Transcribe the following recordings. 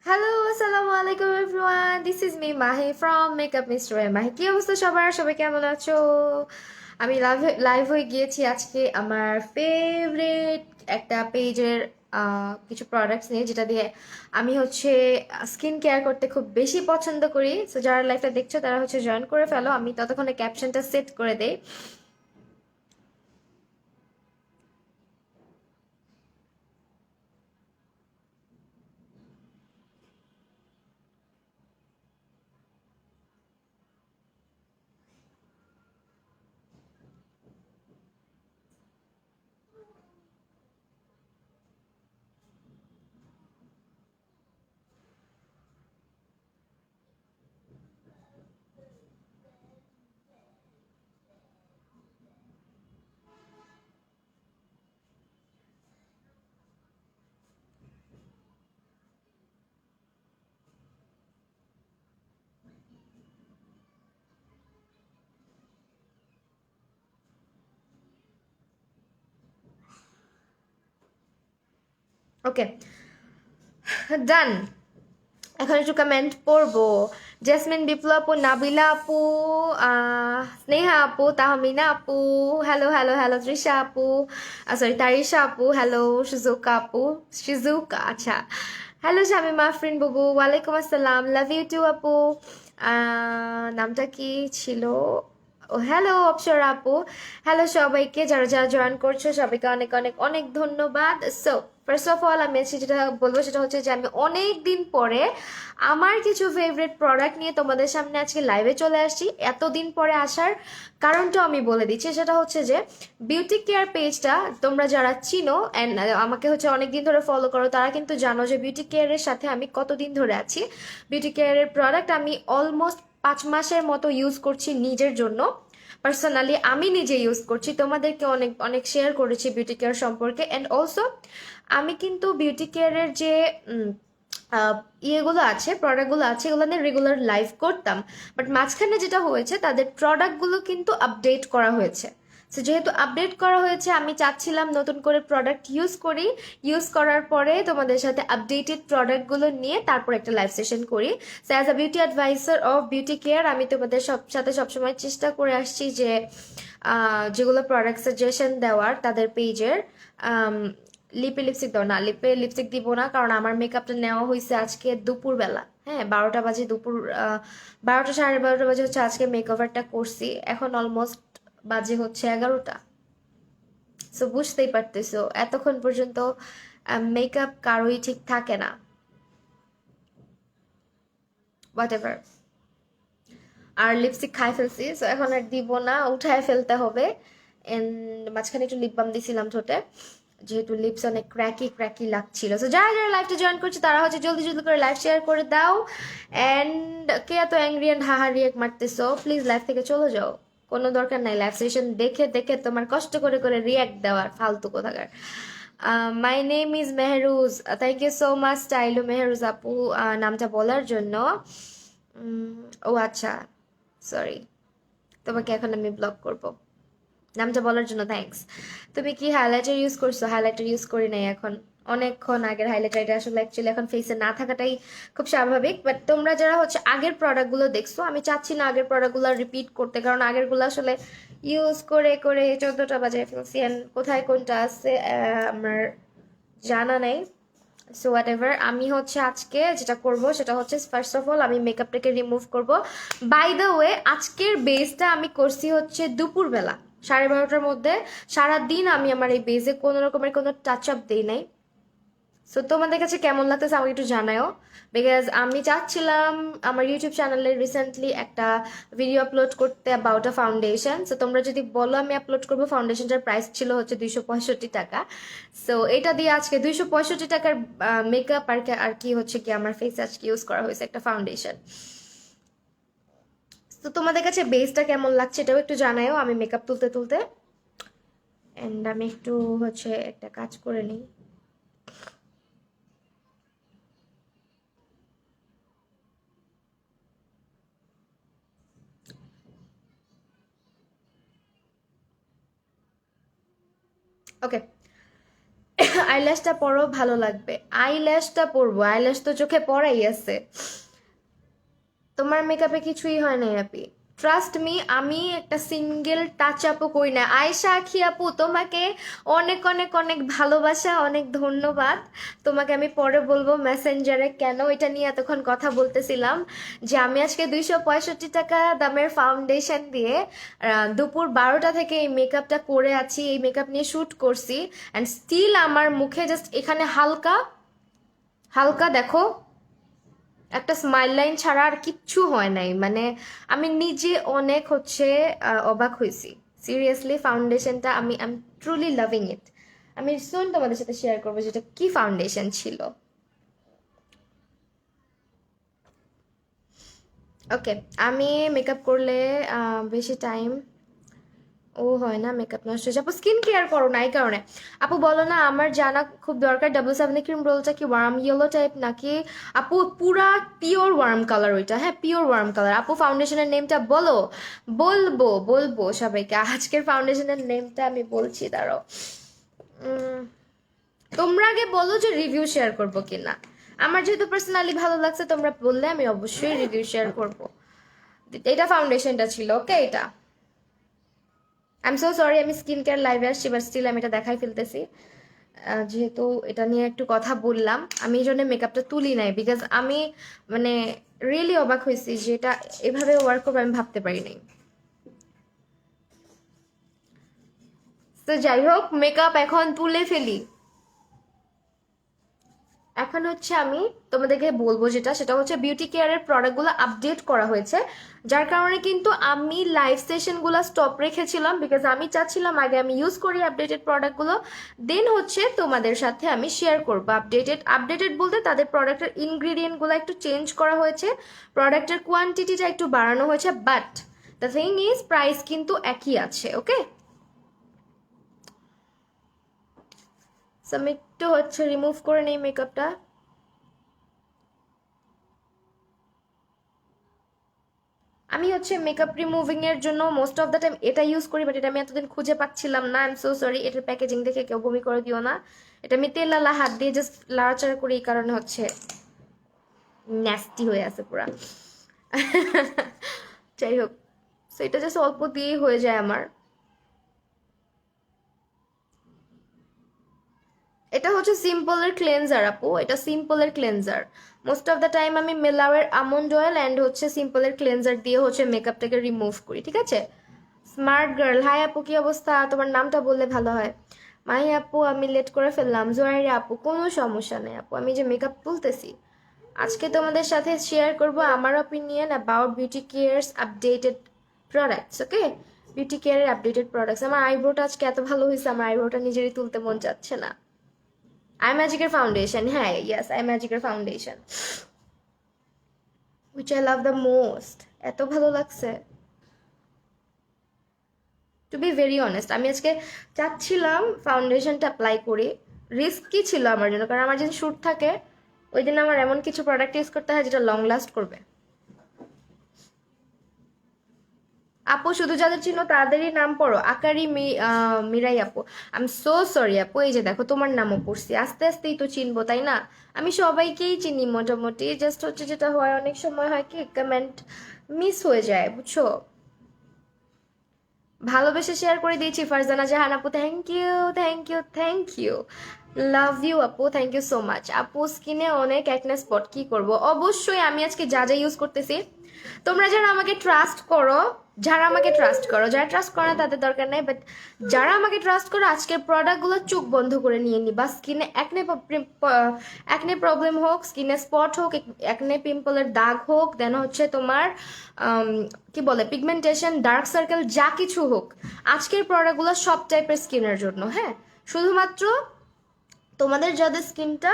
Hello, আসসালামু আলাইকুম everyone. This is me Mahi from makeup mister Mahi. কি অবস্থা সবার? সবাই কেমন আছো? আমি লাইভ লাইভ হয়ে গিয়েছি আজকে আমার ফেভারিট একটা পেজের কিছু প্রোডাক্টস নিয়ে, যেটা দিয়ে আমি স্কিন কেয়ার করতে খুব বেশি পছন্দ করি। সো যারা লাইভটা দেখছো তারা জয়েন করে ফেলো, আমি ততক্ষণে ক্যাপশনটা সেট করে দেই। ওকে, ডান। এখন একটু কমেন্ট পড়বো। জেসমিন, বিপ্লব আপু, নাবিলা আপু, স্নেহা আপু, তাহমিনা আপু, হ্যালো হ্যালো হ্যালো, তৃষা আপু, সরি তারিশা আপু, হ্যালো, সুজুকা আপু, শিজুকা, আচ্ছা, হ্যালো শামিমা আফরিন বুবু, ওয়ালাইকুম আসসালাম, লাভ ইউ টু আপু। নামটা কি ছিল? ও হ্যালো অপসরা আপু। হ্যালো সবাইকে, যারা যারা জয়েন করছো সবাইকে অনেক অনেক অনেক ধন্যবাদ। সো ফার্স্ট অফ অল আমি যেটা বলবো সেটা হচ্ছে যে আমি অনেক দিন পরে আমার কিছু ফেভারিট প্রোডাক্ট নিয়ে তোমাদের সামনে আজকে লাইভে চলে আসছি। এতদিন পরে আসার কারণটাও আমি বলে দিচ্ছি, সেটা হচ্ছে যে বিউটি কেয়ার পেজটা তোমরা যারা চিনো অ্যান্ড আমাকে অনেক দিন ধরে ফলো করো, তারা কিন্তু জানো যে বিউটি কেয়ারের সাথে আমি কতদিন ধরে আছি। বিউটি কেয়ারের প্রোডাক্ট আমি অলমোস্ট 5 মাসের মতো ইউজ করছি নিজের জন্য। পার্সোনালি আমি নিজে ইউজ করছি, তোমাদেরকে অনেক অনেক শেয়ার করেছি বিউটি কেয়ার সম্পর্কে। অ্যান্ড অলসো আমি কিন্তু বিউটি কেয়ারের যে আহ, ইয়েগুলো আছে, প্রোডাক্টগুলো আছে, এগুলো নিয়ে রেগুলার লাইভ করতাম। বাট মাঝখানে যেটা হয়েছে, তাদের প্রোডাক্টগুলো কিন্তু আপডেট করা হয়েছে। সো যেহেতু আপডেট করা হয়েছে, আমি চাচ্ছিলাম নতুন করে প্রোডাক্ট ইউজ করি। ইউজ করার পরে তোমাদের সাথে আপডেটেড প্রোডাক্টগুলো নিয়ে তারপর একটা লাইভ সেশন করি। So as a beauty adviser of beauty care, আমি তোমাদের সাথে সবসময় চেষ্টা করে আসছি যে যেগুলো প্রোডাক্ট সাজেশন দেওয়ার তাদের পেজের। লিপে লিপস্টিক দাও না, লিপে লিপস্টিক দিব না, কারণ আমার মেকআপটা নেওয়া হয়েছে আজকে দুপুরবেলা। হ্যাঁ, 12টা বাজে, দুপুর 12টা 12:30 বাজে আজকে মেকওভারটা করছি। এখন অলমোস্ট বাজে 11টা। সো বুঝতেই পারতেছো এতক্ষণ পর্যন্ত মেকআপ কারোই ঠিক থাকে না। What ever. আর লিপস্টিক খাই ফেলছি, সো এখন আর দিব না, উঠায় ফেলতে হবে। এন্ড মাঝখানে একটু লিপ বাম দিছিলাম ঠোঁটে, যেহেতু লিপস অনেক ক্র্যাকি ক্র্যাকি লাগছিল। সো যারা যারা লাইভটা জয়েন করছে তারা জলদি জলদি করে লাইভ শেয়ার করে দাও। অ্যান্ড কে এত অ্যাংরি অ্যান্ড হাহা রিয়েক্ট মারতেছো, প্লিজ লাইভ থেকে চলে যাও। কোনো দরকার নাই লাইভ সেশন দেখে দেখে তোমার কষ্ট করে করে রিয়াক্ট দেওয়ার, ফালতু কোথাকার। My name is Mehruz. Thank you so much স্টাইলু মেহরুজ আপু নামটা বলার জন্য। ও আচ্ছা, সরি, তোমাকে এখন আমি ব্লক করব। নামটা বলার জন্য থ্যাঙ্কস। তুমি কি হাইলাইটার ইউজ করছো? হাইলাইটার ইউজ করি নাই এখন, অনেকক্ষণ আগের হাইলাইটার। এটা আসলে অ্যাকচুয়ালি এখন ফেসে না থাকাটাই খুব স্বাভাবিক। বাট তোমরা যারা আগের প্রোডাক্টগুলো দেখছো, আমি চাচ্ছি না আগের প্রোডাক্টগুলো রিপিট করতে, কারণ আগেরগুলো আসলে ইউজ করে করে 14টা বাজায় ফেলছি। অ্যান্ড কোথায় কোনটা আছে আমার জানা নেই। সো হোয়াট এভার, আমি আজকে যেটা করব সেটা ফার্স্ট অফ অল আমি মেকআপটাকে রিমুভ করব। বাই দ্য ওয়ে, আজকের বেসটা আমি করছি দুপুরবেলা 12:30টার মধ্যে। সারাদিন আমি আমার এই বেসে কোনো রকমের কোনো টাচ আপ দিই নাই। সো তোমাদের কাছে কেমন লাগতেছে আমাকে একটু জানাও। বিকজ আমি চাচ্ছিলাম আমার ইউটিউব চ্যানেলে রিসেন্টলি একটা ভিডিও আপলোড করতে অ্যাবাউট আ ফাউন্ডেশন। সো তোমরা যদি বলো আমি আপলোড করবো, ফাউন্ডেশনটার প্রাইস ছিল 265 টাকা। সো এটা দিয়ে আজকে 265 টাকার মেকআপ আর কি কি আমার ফেসে আজকে ইউজ করা হয়েছে একটা ফাউন্ডেশন। তো তোমাদের কাছে বেসটা কেমন লাগছে এটাও একটু জানাও, আমি মেকআপ তুলতে তুলতে। এন্ড আমি একটু একটা কাজ করে নিই। ওকে। আইল্যাশটা পরো, ভালো লাগবে। আইল্যাশটা পরবো, আইল্যাশ তো চোখে পড়াই আছে। তোমার মেকআপে কিছুই হয় না আপি, ট্রাস্ট মি। আমি একটা সিঙ্গেল টাচ আপও করি না। আয়েশা আখি আপু, তোমাকে অনেক অনেক অনেক ভালোবাসা, অনেক ধন্যবাদ। তোমাকে আমি পরে বলবো মেসেঞ্জারে কেন এটা নিয়ে এতক্ষণ কথা বলতেছিলাম, যে আমি আজকে 265 টাকা দামের ফাউন্ডেশন দিয়ে দুপুর 12টা থেকে এই মেকআপটা করে আছি, এই মেকআপ নিয়ে শ্যুট করছি, অ্যান্ড স্টিল আমার মুখে জাস্ট এখানে হালকা হালকা দেখো একটা স্মাইল লাইন ছাড়া আর কিচ্ছু হয় নাই। মানে আমি নিজে অনেক অবাক হয়েছি। সিরিয়াসলি ফাউন্ডেশনটা আমি আই এম ট্রুলি লাভিং ইট। আমি সুন তোমাদের সাথে শেয়ার করবো যেটা কি ফাউন্ডেশন ছিল। ওকে, আমি মেকআপ করলে বেশি টাইম হয় না, মেকআপ নষ্ট হয়েছে। আপু স্কিন কেয়ার করো না এই কারণে। আপু বলো না, আমার জানা খুব দরকার, ডাবল সেভেন ক্রিম রোলটা কি ওয়ার্ম ইয়েলো টাইপ নাকি? আপু পুরা পিওর ওয়ার্ম কালার ওইটা, হ্যাঁ পিওর ওয়ার্ম কালার। আপু ফাউন্ডেশনের নেমটা বলো। বলবো বলবো সবাইকে, আজকের ফাউন্ডেশনের নেমটা আমি বলছি, দাঁড়াও। তোমরা আগে বলো যে রিভিউ শেয়ার করবো কিনা। আমার যেহেতু পার্সোনালি ভালো লাগছে, তোমরা বললে আমি অবশ্যই রিভিউ শেয়ার করবো। এটা ফাউন্ডেশনটা ছিল, ওকে। এটা আই এম সো সরি, আমি স্কিন কেয়ার লাইভে আসছি, বাট স্টিল আমি এটা দেখাই ফেলতেছি। যেহেতু এটা নিয়ে একটু কথা বললাম, আমি এই জন্য মেকআপটা তুলি নাই, বিকজ আমি মানে রিয়েলি অবাক হয়েছি যে এটা এভাবে ওয়ার্ক করবে, আমি ভাবতে পারি নাই। তো যাই হোক, মেকআপ এখন তুলে ফেলি। এখন আমি তোমাদেরকে বলবো যেটা, সেটা হচ্ছে বিউটি কেয়ারের প্রোডাক্টগুলো আপডেট করা হয়েছে, যার কারণে কিন্তু আমি লাইভ সেশনগুলো স্টপ রেখেছিলাম, বিকজ আমি চাচ্ছিলাম আগে আমি ইউজ করি আপডেটেড প্রোডাক্টগুলো, দেন তোমাদের সাথে আমি শেয়ার করবো। আপডেটেড বলতে তাদের প্রোডাক্টের ইনগ্রিডিয়েন্টগুলো একটু চেঞ্জ করা হয়েছে, প্রোডাক্টের কোয়ান্টিটিটা একটু বাড়ানো হয়েছে, but the thing is price কিন্তু একই আছে, ওকে। আমি একটু রিমুভ করে নেই মেকআপটা। আমি মেকআপ রিমুভিং এর জন্য মোস্ট অফ দ্য টাইম এটা ইউজ করি, বাট এটা আমি এতদিন খুঁজে পাচ্ছিলাম না। আই এম সো সরি, এটার প্যাকেজিং দেখে কেউ বমি করে দিও না। এটা আমি তেল লালা হাত দিয়ে জাস্ট লাড়াচাড়া করি, এই কারণে ন্যাস্টি হয়ে আছে পুরা। যাই হোক, সো এটা জাস্ট অল্প দিয়েই হয়ে যায় আমার। এটা সিম্পলের ক্লেনজার আপু, এটা সিম্পলের cleanser. Most of the time আমি মেলাওয়ের আমন্ড অয়েল অ্যান্ড সিম্পলের ক্লেনজার দিয়ে মেকআপটাকে রিমুভ করি, ঠিক আছে। স্মার্ট গার্ল, হাই আপু, কি অবস্থা? তোমার নামটা বললে ভালো হয়। মাহি আপু, আমি লেট করে ফেললাম। জোয়ারি আপু, কোনো সমস্যা নেই আপু, আমি যে মেকআপ তুলতেছি। আজকে তোমাদের সাথে শেয়ার করব আমার opinion about beauty cares updated products, okay. Beauty কেয়ারের আপডেটেড প্রোডাক্টস। আমার আইব্রোটা আজকে এত ভালো হয়েছে, আমার আইব্রোটা নিজেরই তুলতে মন যাচ্ছে না। আই ম্যাজিকের ফাউন্ডেশন, হ্যাঁ ইয়েস, আই ম্যাজিকের foundation, which I love the most. এত ভালো লাগছে, টু বি ভেরি অনেস্ট। আমি আজকে চাচ্ছিলাম ফাউন্ডেশনটা অ্যাপ্লাই করি, রিস্কি ছিল আমার জন্য, কারণ আমার যেদিন শ্যুট থাকে ওই দিন আমার এমন কিছু প্রোডাক্ট ইউজ করতে হয় যেটা লং লাস্ট করবে। আপু শুধু যাদের চিনো তাদেরই নাম পড়ো। আকারি মিরাই আপু, আই এম সো সরি আপু, এই যে দেখো তোমার নামও পড়ছি, আস্তে আস্তেই তো চিনবো তাই না। আমি সবাইকেই চিনি মোটামুটি, জাস্ট যেটা হয় অনেক সময় হয় কি কমেন্ট মিস হয়ে যায়, বুঝছো। ভালোবেসে শেয়ার করে দিয়েছি ফারজানা জাহান আপু, thank you thank you thank you, love you আপু, থ্যাংক ইউ সো মাচ। আপু স্কিনে অনেক অ্যাকনে স্পট, কি করব? অবশ্যই আমি আজকে যা যা ইউজ করতেছি, তোমরা যারা আমাকে ট্রাস্ট করো, যারা ট্রাস্ট করে না তাদের দরকার নাই, বাট যারা আমাকে ট্রাস্ট করো, আজকের প্রোডাক্টগুলো চোখ বন্ধ করে নিয়ে নিবা। স্কিনে অ্যাকনে প্রবলেম হোক, স্কিনে স্পট হোক, অ্যাকনে পিম্পলের দাগ হোক, দেন তোমার কি বলে পিগমেন্টেশন, ডার্ক সার্কেল, যা কিছু হোক, আজকের প্রোডাক্টগুলো সব টাইপের স্কিনের জন্য, হ্যাঁ। শুধুমাত্র তোমাদের যাদের স্কিনটা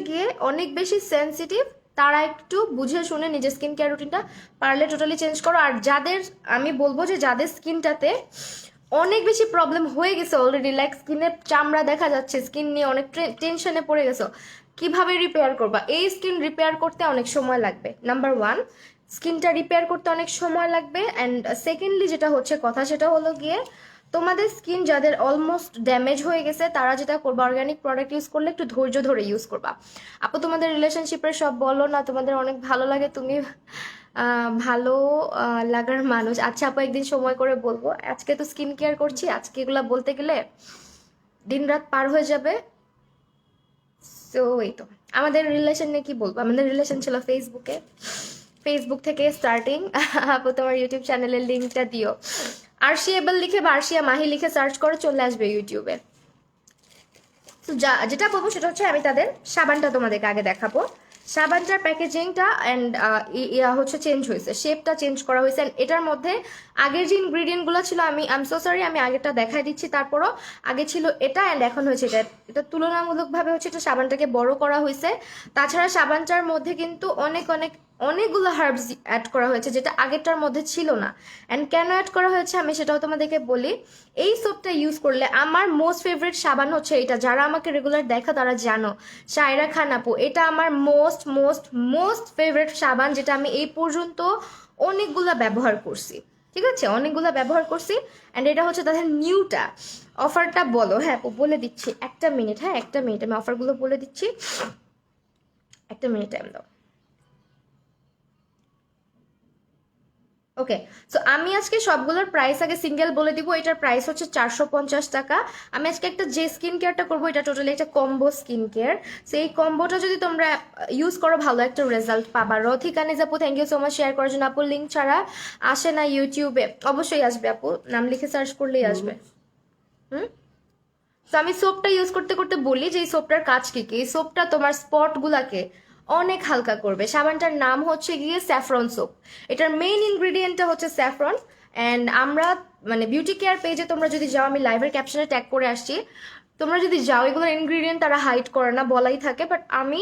গিয়ে অনেক বেশি সেন্সিটিভ, তারা একটু বুঝে শুনে নিজের স্কিন কেয়ার রুটিনটা পারলে টোটালি চেঞ্জ করো। আর যাদের আমি বলবো যে যাদের স্কিনটাতে অনেক বেশি প্রবলেম হয়ে গেছে অলরেডি, লাইক স্কিনের চামড়া দেখা যাচ্ছে, স্কিন নিয়ে অনেক টেনশনে পড়ে গেছো, কিভাবে রিপেয়ার করবা? এই স্কিন রিপেয়ার করতে অনেক সময় লাগবে। নাম্বার ওয়ান, স্কিনটা রিপেয়ার করতে অনেক সময় লাগবে, অ্যান্ড সেকেন্ডলি যেটা কথা, সেটা হলো গিয়ে তোমাদের স্কিন যাদের অলমোস্ট ড্যামেজ হয়ে গেছে তারা যেটা করবা, অর্গানিক প্রোডাক্ট ইউজ করলে একটু ধৈর্য ধরে ইউজ করবা। আপু তোমাদের রিলেশনশিপের সব বলো না, তোমাদের অনেক ভালো লাগে, তুমি ভালো লাগার মানুষ। আচ্ছা আপু একদিন সময় করে বলবো, আজকে তো স্কিন কেয়ার করছি, আজকে এগুলা বলতে গেলে দিন রাত পার হয়ে যাবে। সো এই তো আমাদের রিলেশন নিয়ে কি বলবো, আমাদের রিলেশন ছিল ফেসবুকে, ফেসবুক থেকে স্টার্টিং। আপু তোমার ইউটিউব চ্যানেলের লিঙ্কটা দিও। আরশিয়েবল লিখে বা আরশিয়া মাহি লিখে সার্চ করে চলে আসবে ইউটিউবে। তো যেটা বলবো সেটা হচ্ছে আমি তাদের সাবানটা তোমাদেরকে আগে দেখাবো। সাবানটার প্যাকেজিংটা অ্যান্ড হচ্ছে চেঞ্জ হয়েছে, শেপটা চেঞ্জ করা হয়েছে। অ্যান্ড এটার মধ্যে আগের যে ইনগ্রিডিয়েন্টগুলো ছিল আমি সো সরি আমি আগেরটা দেখাই দিচ্ছি, তারপরও আগে ছিল এটা অ্যান্ড এখন হয়েছে এটা। এটা তুলনামূলকভাবে হচ্ছে এটা সাবানটাকে বড় করা হয়েছে। তাছাড়া সাবানটার মধ্যে কিন্তু অনেকগুলো হার্বস অ্যাড করা হয়েছে যেটা আগেরটার মধ্যে ছিল না। অ্যান্ড কেন অ্যাড করা হয়েছে আমি সেটাও তোমাদেরকে বলি। এই সোপটা ইউজ করলে আমার মোস্ট ফেভারিট সাবান হচ্ছে এটা, যারা আমাকে রেগুলার দেখা তারা জানো, সায়রা খান আপু, এটা আমার মোস্ট মোস্ট মোস্ট ফেভারিট সাবান, যেটা আমি এই পর্যন্ত অনেকগুলা ব্যবহার করছি। ঠিক আছে, অনেকগুলা ব্যবহার করছি। অ্যান্ড এটা হচ্ছে তাদের নিউটা। অফারটা বলো। হ্যাঁ আপু বলে দিচ্ছি, একটা মিনিট, হ্যাঁ একটা মিনিট আমি অফারগুলো বলে দিচ্ছি, একটা মিনিট টাইম দাও। ওকে, সো আমি আজকে সবগুলোর প্রাইস আগে সিঙ্গেল বলে দিব। এটার প্রাইস হচ্ছে 450 টাকা। আমি আজকে একটা যে স্কিন কেয়ারটা করবো এটা টোটালি একটা কম্বো স্কিন কেয়ার। সো এই কম্বোটা যদি তোমরা ইউজ করো ভালো একটা রেজাল্ট পাবা। রথিকানিজ আপু thank you so much share করার জন্য। আপুর লিঙ্ক ছাড়া আসে না ইউটিউবে, অবশ্যই আসবে আপু, নাম লিখে সার্চ করলেই আসবে। তো আমি সোপটা ইউজ করতে করতে বলি যে এই সোপটার কাজ কি কি। এই সোপটা তোমার স্পটগুলাকে অনেক হালকা করবে। সাবানটার নাম হচ্ছে গিয়ে স্যাফরন সোপ। এটার মেইন ইনগ্রিডিয়েন্টটা হচ্ছে স্যাফরন। অ্যান্ড আমরা মানে বিউটি কেয়ার পেজে তোমরা যদি যাও, আমি লাইভের ক্যাপশনে ট্যাগ করে আসছি, তোমরা যদি যাও এগুলোর ইনগ্রিডিয়েন্ট তারা হাইড করে না, বলাই থাকে। বাট আমি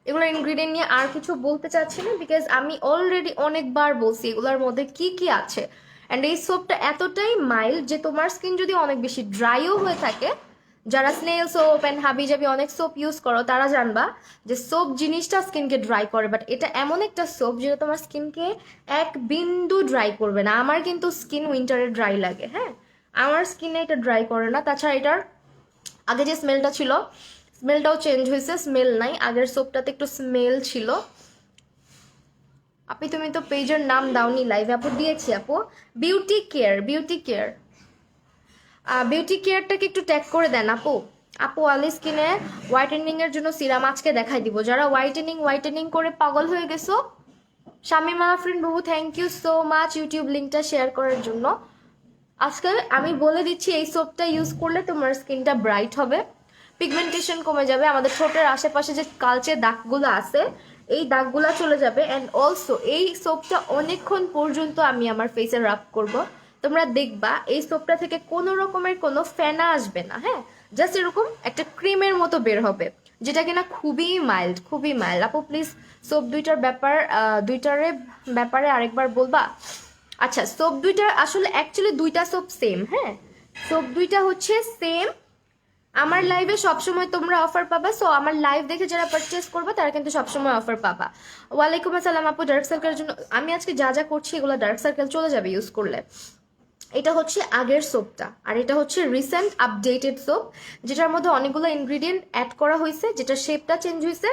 এগুলোর ইনগ্রিডিয়েন্ট নিয়ে আর কিছু বলতে চাচ্ছি না, বিকজ আমি অলরেডি অনেকবার বলছি এগুলোর মধ্যে কি কি আছে। অ্যান্ড এই সোপটা এতটাই মাইল্ড যে তোমার স্কিন যদি অনেক বেশি ড্রাইও হয়ে থাকে, যারা স্নেল সোপ অ্যান্ড হাবি জাবি অনেক সোপ ইউজ করো তারা জানবা যে সোপ জিনিসটা স্কিনকে ড্রাই করে, বাট এটা এমন একটা সোপ যেটা তোমার স্কিনকে এক বিন্দু ড্রাই করবে না। আমার কিন্তু স্কিন উইন্টারে ড্রাই লাগে, হ্যাঁ আমার স্কিনে এটা ড্রাই করে না। তাছাড়া এটার আগে যে স্মেলটা ছিল স্মেলটাও চেঞ্জ হয়েছে, স্মেল নাই, আগের সোপটাতে একটু স্মেল ছিল। আপনি তুমি তো পেজের নাম দাওনি লাইভে। আপু দিয়েছি আপু, বিউটি কেয়ার, বিউটি কেয়ার, বিউটি কেয়ারটাকে একটু ট্যাগ করে দেন আপু। আপু অয়েলি স্কিনে হোয়াইটেনিং এর জন্য সিরাম আজকে দেখাই দিব। যারা হোয়াইটেনিং করে পাগল হয়ে গেছো, শামিমা আফরিন বাবু thank you so much YouTube লিঙ্কটা শেয়ার করার জন্য। আজকে আমি বলে দিচ্ছি এই সোপটা ইউজ করলে তোমার স্কিনটা ব্রাইট হবে, পিগমেন্টেশন কমে যাবে, আমাদের ঠোঁটের আশেপাশে যে কালচে দাগগুলো আছে এই দাগগুলো চলে যাবে। অ্যান্ড অলসো এই সোপটা অনেকক্ষণ পর্যন্ত আমি আমার ফেসে রাব করব, তোমরা দেখবা এই সোপটা থেকে কোনো রকমের কোনো ফেনা আসবে না। হ্যাঁ জাস্ট এরকম একটা ক্রিমের মতো বের হবে, যেটা কিনা খুবই মাইল্ড, খুবই মাইল্ড। আপু প্লিজ সোপ দুইটারে ব্যাপারে আরেকবার বলবা। আচ্ছা সোপ দুইটা আসলে অ্যাকচুয়ালি দুইটা সোপ সেম, হ্যাঁ সোপ দুইটা হচ্ছে সেম। আমার লাইভে সবসময় তোমরা অফার পাবা, সো আমার লাইভ দেখে যারা পারচেস করবে তারা কিন্তু সবসময় অফার পাবা। ওয়ালাইকুম আসসালাম আপু, ডার্ক সার্কেলের জন্য আমি আজকে যা যা করছি এগুলো ডার্ক সার্কেল চলে যাবে ইউজ করলে। এটা হচ্ছে আগের সোপটা, আর এটা হচ্ছে রিসেন্ট আপডেটেড সোপ, যেটার মধ্যে অনেকগুলো ইনগ্রিডিয়েন্ট অ্যাড করা হয়েছে, যেটা শেপটা চেঞ্জ হয়েছে,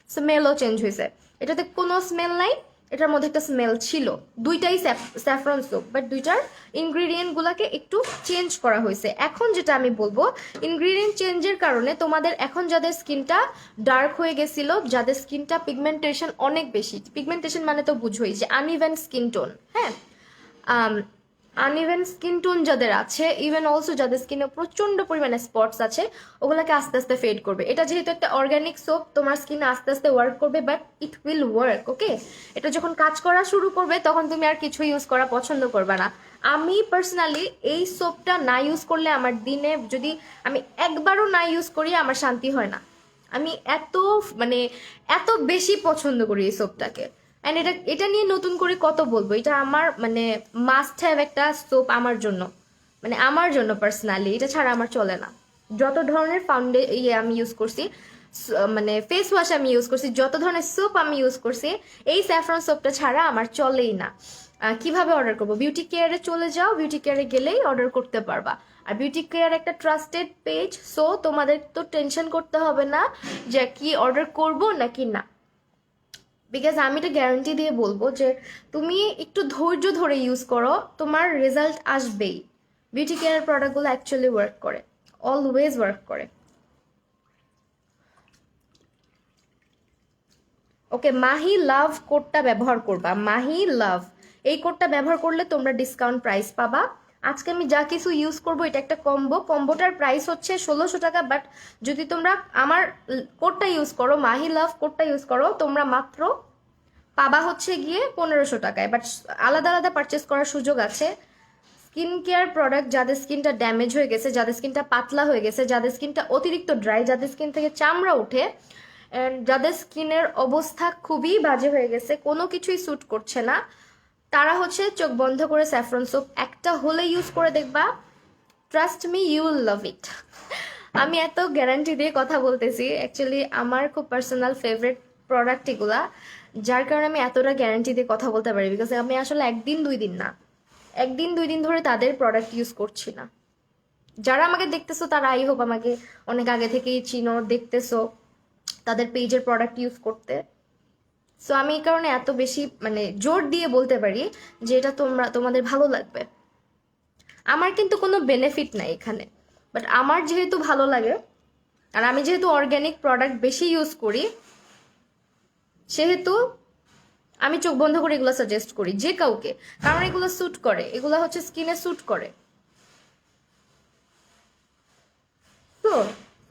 স্মেলও চেঞ্জ হয়েছে। এটাতে কোনো স্মেল নাই, এটার মধ্যে একটা স্মেল ছিল। দুইটাই স্যাফরন সোপ, বাট দুইটার ইনগ্রিডিয়েন্টগুলোকে একটু চেঞ্জ করা হয়েছে। এখন যেটা আমি বলবো, ইনগ্রিডিয়েন্ট চেঞ্জের কারণে তোমাদের এখন যাদের স্কিনটা ডার্ক হয়ে গেছিল, যাদের স্কিনটা পিগমেন্টেশন অনেক বেশি, পিগমেন্টেশন মানে তো বুঝোই যে আনইভেন স্কিন টোন, হ্যাঁ আনইভেন স্কিন টোন যাদের আছে, ইভেন অলসো যাদের স্কিনে প্রচন্ড পরিমাণে স্পটস আছে, ওগুলোকে আস্তে আস্তে ফেড করবে। এটা যেহেতু একটা অর্গানিক সোপ, তোমার স্কিনে আস্তে আস্তে ওয়ার্ক করবে, বাট ইট উইল ওয়ার্ক। ওকে, এটা যখন কাজ করা শুরু করবে তখন তুমি আর কিছু ইউজ করা পছন্দ করবে না। আমি পার্সোনালি এই সোপটা না ইউজ করলে আমার দিনে যদি আমি একবারও না ইউজ করি আমার শান্তি হয় না। আমি এত বেশি পছন্দ করি এই সোপটাকে। অ্যান্ড এটা নিয়ে নতুন করে কত বলবো, এটা আমার মাস্ট হ্যাভ একটা সোপ আমার জন্য পার্সোনালি, এটা ছাড়া আমার চলে না। যত ধরনের আমি ইউজ করছি, ফেস ওয়াশ আমি ইউজ করছি, যত ধরনের সোপ আমি ইউজ করছি, এই স্যাফরন সোপটা ছাড়া আমার চলেই না। কিভাবে অর্ডার করবো? বিউটি কেয়ারে চলে যাও, বিউটি কেয়ারে গেলেই অর্ডার করতে পারবা। আর বিউটি কেয়ার একটা ট্রাস্টেড পেজ, সো তোমাদের তো টেনশন করতে হবে না যে কি অর্ডার করব নাকি না, বিকজ আমি তো গ্যারান্টি দিয়ে বলবো যে তুমি একটু ধৈর্য ধরে ইউজ করো, তোমার রেজাল্ট আসবেই। বিউটি কেয়ারের প্রোডাক্টগুলো অ্যাকচুয়ালি ওয়ার্ক করে, অলওয়েজ ওয়ার্ক করে। ওকে, মাহি লাভ কোডটা ব্যবহার করবা, মাহি লাভ এই কোডটা ব্যবহার করলে তোমরা ডিসকাউন্ট প্রাইস পাবা। আজকে আমি যা কিছু ইউজ করবো এটা একটা কম্বোটার প্রাইস হচ্ছে 1600 টাকা, বাট যদি তোমরা আমার কোডটা ইউজ করো, মাহি লাভ কোডটা ইউজ করো, তোমরা মাত্র পাবা হচ্ছে গিয়ে 1500 টাকায়। বাট আলাদা আলাদা পারচেস করার সুযোগ আছে। স্কিন কেয়ার প্রোডাক্ট যাদের স্কিনটা ড্যামেজ হয়ে গেছে, যাদের স্কিনটা পাতলা হয়ে গেছে, যাদের স্কিনটা অতিরিক্ত ড্রাই, যাদের স্কিন থেকে চামড়া ওঠে, অ্যান্ড যাদের স্কিনের অবস্থা খুবই বাজে হয়ে গেছে, কোনো কিছুই স্যুট করছে না, তারা হচ্ছে চোখ বন্ধ করে স্যাফরন সোপ একটা হলে ইউজ করে দেখবা। Trust me, you will love it. আমি এত গ্যারান্টি দিয়ে কথা বলতেছি, অ্যাকচুয়ালি আমার খুব পার্সোনাল ফেভারিট প্রোডাক্ট এগুলা, যার কারণে আমি এতটা গ্যারান্টি দিয়ে কথা বলতে পারি, বিকজ আমি আসলে একদিন দুই দিন না, একদিন দুই দিন ধরে তাদের প্রোডাক্ট ইউজ করছি না। যারা আমাকে দেখতেছো তারা আই হোপ আমাকে অনেক আগে থেকেই চিনো, দেখতেছো তাদের পেজের প্রোডাক্ট ইউজ করতে। সো আমি এই কারণে এত বেশি মানে জোর দিয়ে বলতে পারি যে এটা তোমাদের ভালো লাগবে। আমার কিন্তু কোনো বেনিফিট নাই এখানে, বাট আমার যেহেতু ভালো লাগে আর আমি যেহেতু অর্গ্যানিক প্রোডাক্ট বেশি ইউজ করি, সেহেতু আমি চোখ বন্ধ করে এগুলো সাজেস্ট করি যে কাউকে, কারণ এগুলো স্যুট করে, এগুলো হচ্ছে স্কিনে স্যুট করে। তো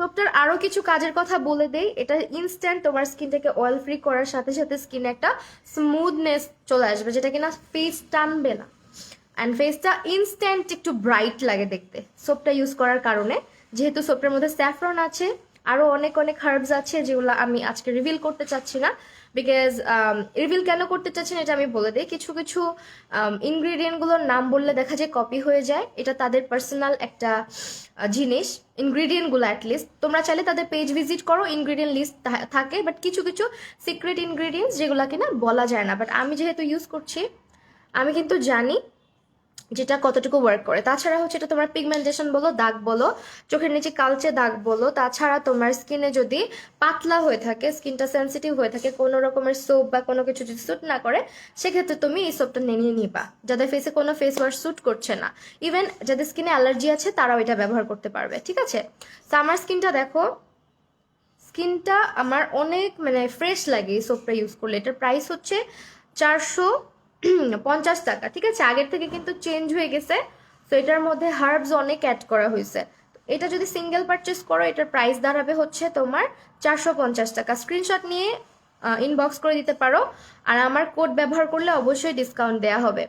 সোপটার আরো কিছু কাজের কথা বলে দেই। এটা ইনস্ট্যান্ট তোমার স্কিনটাকে অয়েল ফ্রি করার সাথে সাথে স্কিনে একটা স্মুথনেস চলে আসবে, যেটা কিনা ফেস টানবে না, অ্যান্ড ফেসটা ইনস্ট্যান্ট একটু ব্রাইট লাগে দেখতে সোপটা ইউজ করার কারণে। যেহেতু সোপটার মধ্যে স্যাফরন আছে, আরো অনেক অনেক হার্বস আছে যেগুলো আমি আজকে রিভিল করতে চাচ্ছি না, বিকজ রিভিল কেন করতে চাচ্ছি না এটা আমি বলে দিই। কিছু কিছু ইনগ্রিডিয়েন্টগুলোর নাম বললে দেখা যায় কপি হয়ে যায়, এটা তাদের পার্সোনাল একটা জিনিস। ইনগ্রিডিয়েন্টগুলো অ্যাটলিস্ট তোমরা চাইলে তাদের পেজ ভিজিট করো, ইনগ্রিডিয়েন্ট লিস্ট থাকে, বাট কিছু কিছু সিক্রেট ইনগ্রিডিয়েন্টস যেগুলো কিনা বলা যায় না, বাট আমি যেহেতু ইউজ করছি আমি কিন্তু জানি যেটা কতটুকু ওয়ার্ক করে। তাছাড়া হচ্ছে এটা তোমার পিগমেন্টেশন বলো, দাগ বলো, চোখের নিচে কালচে দাগ বলো, তাছাড়া তোমার স্কিনে যদি পাতলা হয়ে থাকে, স্কিনটা সেন্সিটিভ হয়ে থাকে, কোনো রকমের সোপ বা কোনো কিছু যদি স্যুট না করে, সেক্ষেত্রে তুমি এই সোপটা নিয়ে নিবা। যাদের ফেসে কোনো ফেস ওয়াশ স্যুট করছে না, ইভেন যাদের স্কিনে অ্যালার্জি আছে তারাও এটা ব্যবহার করতে পারবে, ঠিক আছে? তো আমার স্কিনটা দেখো, স্কিনটা আমার অনেক মানে ফ্রেশ লাগে এই সোপটা ইউজ করলে। এটার প্রাইস হচ্ছে 450 টাকা, ঠিক আছে? আগের থেকে কিন্তু চেঞ্জ হয়ে গেছে, তো এটার মধ্যে হার্বস অনেক অ্যাড করা হয়েছে। এটা যদি সিঙ্গেল পারচেস করো এটার প্রাইস দাঁড়াবে হচ্ছে তোমার 450 টাকা। স্ক্রিনশট নিয়ে ইনবক্স করে দিতে পারো, আর আমার কোড ব্যবহার করলে অবশ্যই ডিসকাউন্ট দেওয়া হবে।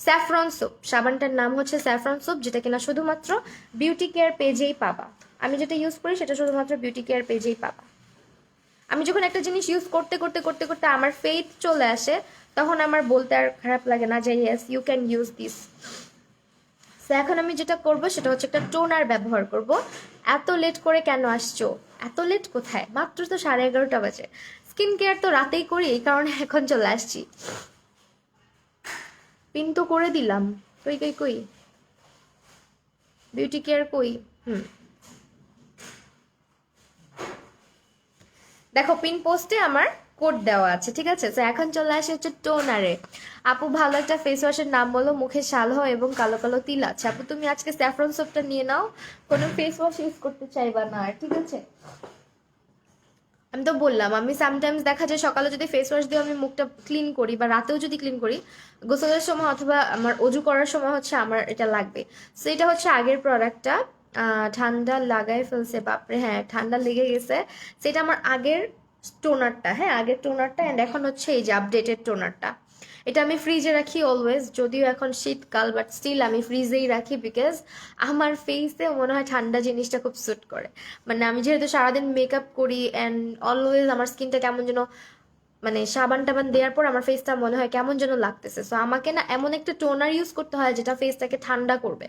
স্যাফরন সোপ, সাবানটার নাম হচ্ছে স্যাফরন সোপ, যেটা কিনা শুধুমাত্র বিউটি কেয়ার পেজেই পাবা। আমি যেটা ইউজ করি সেটা শুধুমাত্র বিউটি কেয়ার পেজেই পাবা। আমি যখন একটা জিনিস ইউজ করতে করতে করতে করতে আমার ফেথ চলে আসে, তখন আমার বলতে আর খারাপ লাগে না যে yes you can use this. So এখন আমি যেটা করব সেটা হচ্ছে একটা টোনার ব্যবহার করব। এত লেট করে কেন আসছো? এত লেট কোথায়? মাত্র তো 11:30 বাজে। স্কিন কেয়ার তো রাতেই করি, এই কারণে এখন চলে আসছি। পিন তো করে দিলাম, কই কই কই বিউটি কেয়ার কই? দেখো পিন পোস্টে আমার কোড দেওয়া আছে, ঠিক আছে? তো এখন চলে আসে হচ্ছে টোনারে। আপু ভালো একটা ফেস ওয়াশের নাম বলো, মুখে সালহ এবং কালো কালো তিল আছে। আপু তুমি আজকে স্যাফরন সোপটা নিয়ে নাও, কোনো ফেস ওয়াশ ইউজ করতে চাইবা না আর, ঠিক আছে? আমি তো বললাম আমি সামটাইমস দেখা যায় সকালে যদি ফেস ওয়াশ দিয়ে আমি মুখটা ক্লিন করি বা রাতেও যদি ক্লিন করি, গোসলের সময় অথবা আমার অজু করার সময় হচ্ছে আমার এটা লাগবে। সো এটা হচ্ছে আগের প্রোডাক্টটা, ঠান্ডা লাগাই ফেলছে বাপরে, হ্যাঁ ঠান্ডা লেগে গেছে। সেটা আমার আগের টোনারটা, হ্যাঁ আগের টোনারটা, অ্যান্ড এখন হচ্ছে এই যে আপডেটেড টোনারটা। এটা আমি ফ্রিজে রাখি অলওয়েজ, যদিও এখন শীতকাল বাট স্টিল আমি ফ্রিজেই রাখি, বিকজ আমার ফেসে মনে হয় ঠান্ডা জিনিসটা খুব স্যুট করে। মানে আমি যেহেতু সারাদিন মেকআপ করি অ্যান্ড অলওয়েজ আমার স্কিনটা কেমন যেন মানে সাবান টাবান দেওয়ার পর আমার ফেসটা মনে হয় কেমন যেন লাগতেছে। সো আমাকে না এমন একটা টোনার ইউজ করতে হয় যেটা ফেসটাকে ঠান্ডা করবে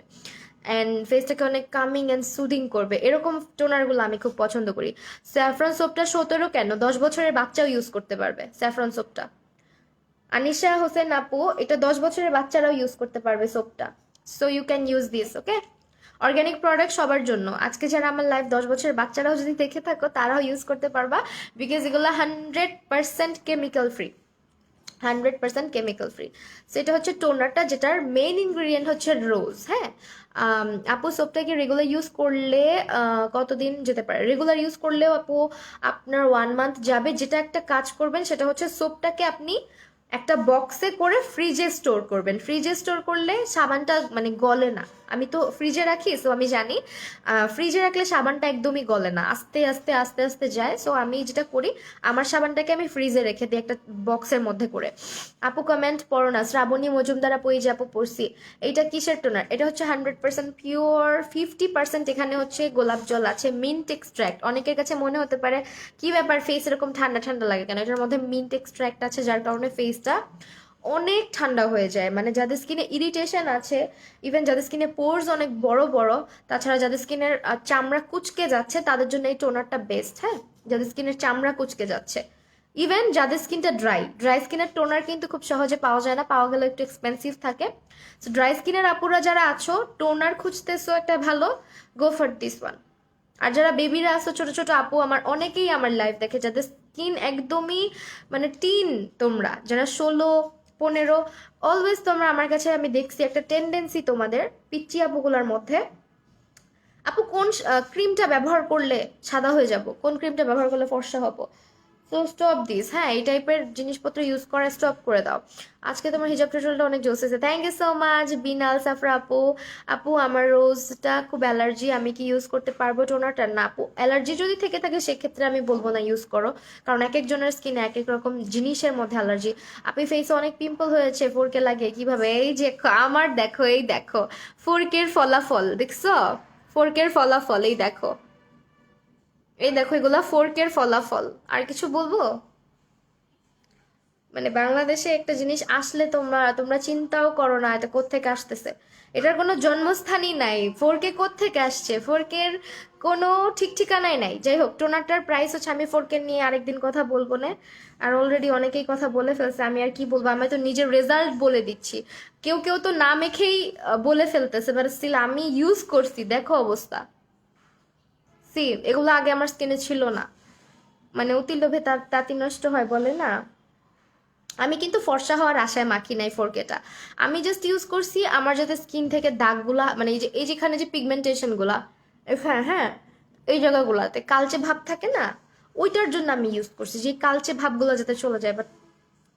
অ্যান্ড ফেসটাকে অনেক কামিং অ্যান্ড সুদিং করবে, এরকম টোনারগুলো আমি খুব পছন্দ করি। স্যাফরন সোপটা 17 কেন 10 বছরের বাচ্চাও ইউজ করতে পারবে স্যাফরন সোপটা। আনিশা হোসেন আপু, এটা 10 বছরের বাচ্চারাও ইউজ করতে পারবে সোপটা, so you can use this. Okay, organic product সবার জন্য। আজকে যারা আমার লাইভ 10 বছরের বাচ্চারাও যদি দেখে থাকো তারাও ইউজ করতে পারবা, বিকজ এগুলো 100% কেমিক্যাল ফ্রি, 100% কেমিক্যাল ফ্রি। সেটা হচ্ছে টোনারটা, যেটার মেইন ইনগ্রিডিয়েন্ট হচ্ছে রোজ। হ্যাঁ, আপু সোপটাকে রেগুলার ইউজ করলে কতদিন যেতে পারে? রেগুলার ইউজ করলেও আপু আপনার 1 মান্থ যাবে। যেটা একটা কাজ করবেন সেটা হচ্ছে সোপটাকে আপনি একটা বক্সে করে ফ্রিজে স্টোর করবেন। ফ্রিজে স্টোর করলে সাবানটা মানে গলে না। আমি তো ফ্রিজে রাখি, সো আমি জানি ফ্রিজে রাখলে সাবানটা একদমই গলে না, আস্তে আস্তে আস্তে আস্তে যায়। সো আমি যেটা করি, আমার সাবানটাকে আমি ফ্রিজে রেখে দিই একটা বক্সের মধ্যে করে। আপু কমেন্ট পড়ো না, শ্রাবণী মজুমদার আপু, এই যে আপু পড়ছি। এইটা কিসের টোনার? এটা হচ্ছে 100% পিওর, 50% এখানে হচ্ছে গোলাপ জল আছে, মিন্ট এক্সট্র্যাক্ট। অনেকের কাছে মনে হতে পারে কি ব্যাপার, ফেস এরকম ঠান্ডা ঠান্ডা লাগে কেন? এটার মধ্যে মিন্ট এক্সট্র্যাক্ট আছে, যার কারণে ফেসটা অনেক ঠান্ডা হয়ে যায়। মানে যাদের স্কিনে ইরিটেশন আছে, ইভেন যাদের স্কিনে পোর্স অনেক বড় বড়, তাছাড়া যাদের স্কিনের চামড়া কুচকে যাচ্ছে, তাদের জন্য এই টোনারটা বেস্ট। হ্যাঁ, যাদের স্কিনের চামড়া কুচকে যাচ্ছে, ইভেন যাদের স্কিনটা ড্রাই, ড্রাই স্কিনের টোনার কিন্তু খুব সহজে পাওয়া যায় না, পাওয়া গেলে একটু এক্সপেন্সিভ থাকে। সো ড্রাই স্কিনের আপুরা যারা আছো, টোনার খুঁজতেছো একটা ভালো, গো ফর দিস ওয়ান। আর যারা বেবিরা আছো, ছোট ছোট আপু, আমার অনেকেই আমার লাইফ দেখে যাদের স্কিন একদমই মানে টিন, তোমরা যারা 16, 15, অলওয়েজ তোমরা আমার কাছে, আমি দেখছি একটা টেন্ডেন্সি তোমাদের পিচ্চি আপুগুলোর মধ্যে, আপু কোন ক্রিমটা ব্যবহার করলে সাদা হয়ে যাব, কোন ক্রিমটা ব্যবহার করলে ফর্সা হব। So stop this. হ্যাঁ, এই টাইপের জিনিসপত্র ইউজ করা স্টপ করে দাও। আজকে তোমার হিজাব টিউটোরিয়ালটা অনেক জোস হয়েছে, থ্যাংক ইউ সো মাচ বিনাল সাফরা আপু। আপু আমার রোজটা খুব অ্যালার্জি, আমি কি ইউজ করতে পারবো টোনারটা? না আপু, অ্যালার্জি যদি থেকে থাকে সেক্ষেত্রে আমি বলবো না ইউজ করো, কারণ এক একজনের স্কিনে এক এক রকম জিনিসের মধ্যে অ্যালার্জি। আপনি ফেসে অনেক পিম্পল হয়েছে, ফোরকে লাগে কিভাবে? এই যে আমার দেখো, এই দেখো ফোরকের ফলাফল দেখছো, ফোরকের ফলাফল এই দেখো, এই দেখো এগুলা ফোরকের ফলাফল। আর কিছু বলবো? মানে বাংলাদেশে একটা জিনিস আসলে তোমরা তোমরা চিন্তাও করো না এটা কোত্থেকে আসতেছে। এটার কোনো জন্মস্থানই নাই। ফোরকে কোত্থেকে আসছে? ফোরকের কোনো ঠিক ঠিকানাই নাই। যাই হোক, টোনারটার প্রাইস হচ্ছে, আমি ফোরকে নিয়ে আরেকদিন কথা বলবো না, আর অলরেডি অনেকেই কথা বলে ফেলছে, আমি আর কি বলবো, আমি তো নিজের রেজাল্ট বলে দিচ্ছি। কেউ কেউ তো না মেখেই বলে ফেলতেছে, বাট স্টিল আমি ইউজ করছি, দেখো অবস্থা। সি, এগুলো আগে আমার স্কিনে ছিল না। মানে অতি লোভে তাঁতি নষ্ট হয় বলে না। আমি কিন্তু ফর্সা হওয়ার আশায় মাখি নাই ফোরকেটা, আমি জাস্ট ইউজ করছি আমার যাতে স্কিন থেকে দাগগুলা, মানে এই যে এই যেখানে যে পিগমেন্টেশন গুলা, হ্যাঁ হ্যাঁ, এই জায়গাগুলাতে কালচে ভাব থাকে না, ওইটার জন্য আমি ইউজ করছি, যে কালচে ভাবগুলো যাতে চলে যায়। But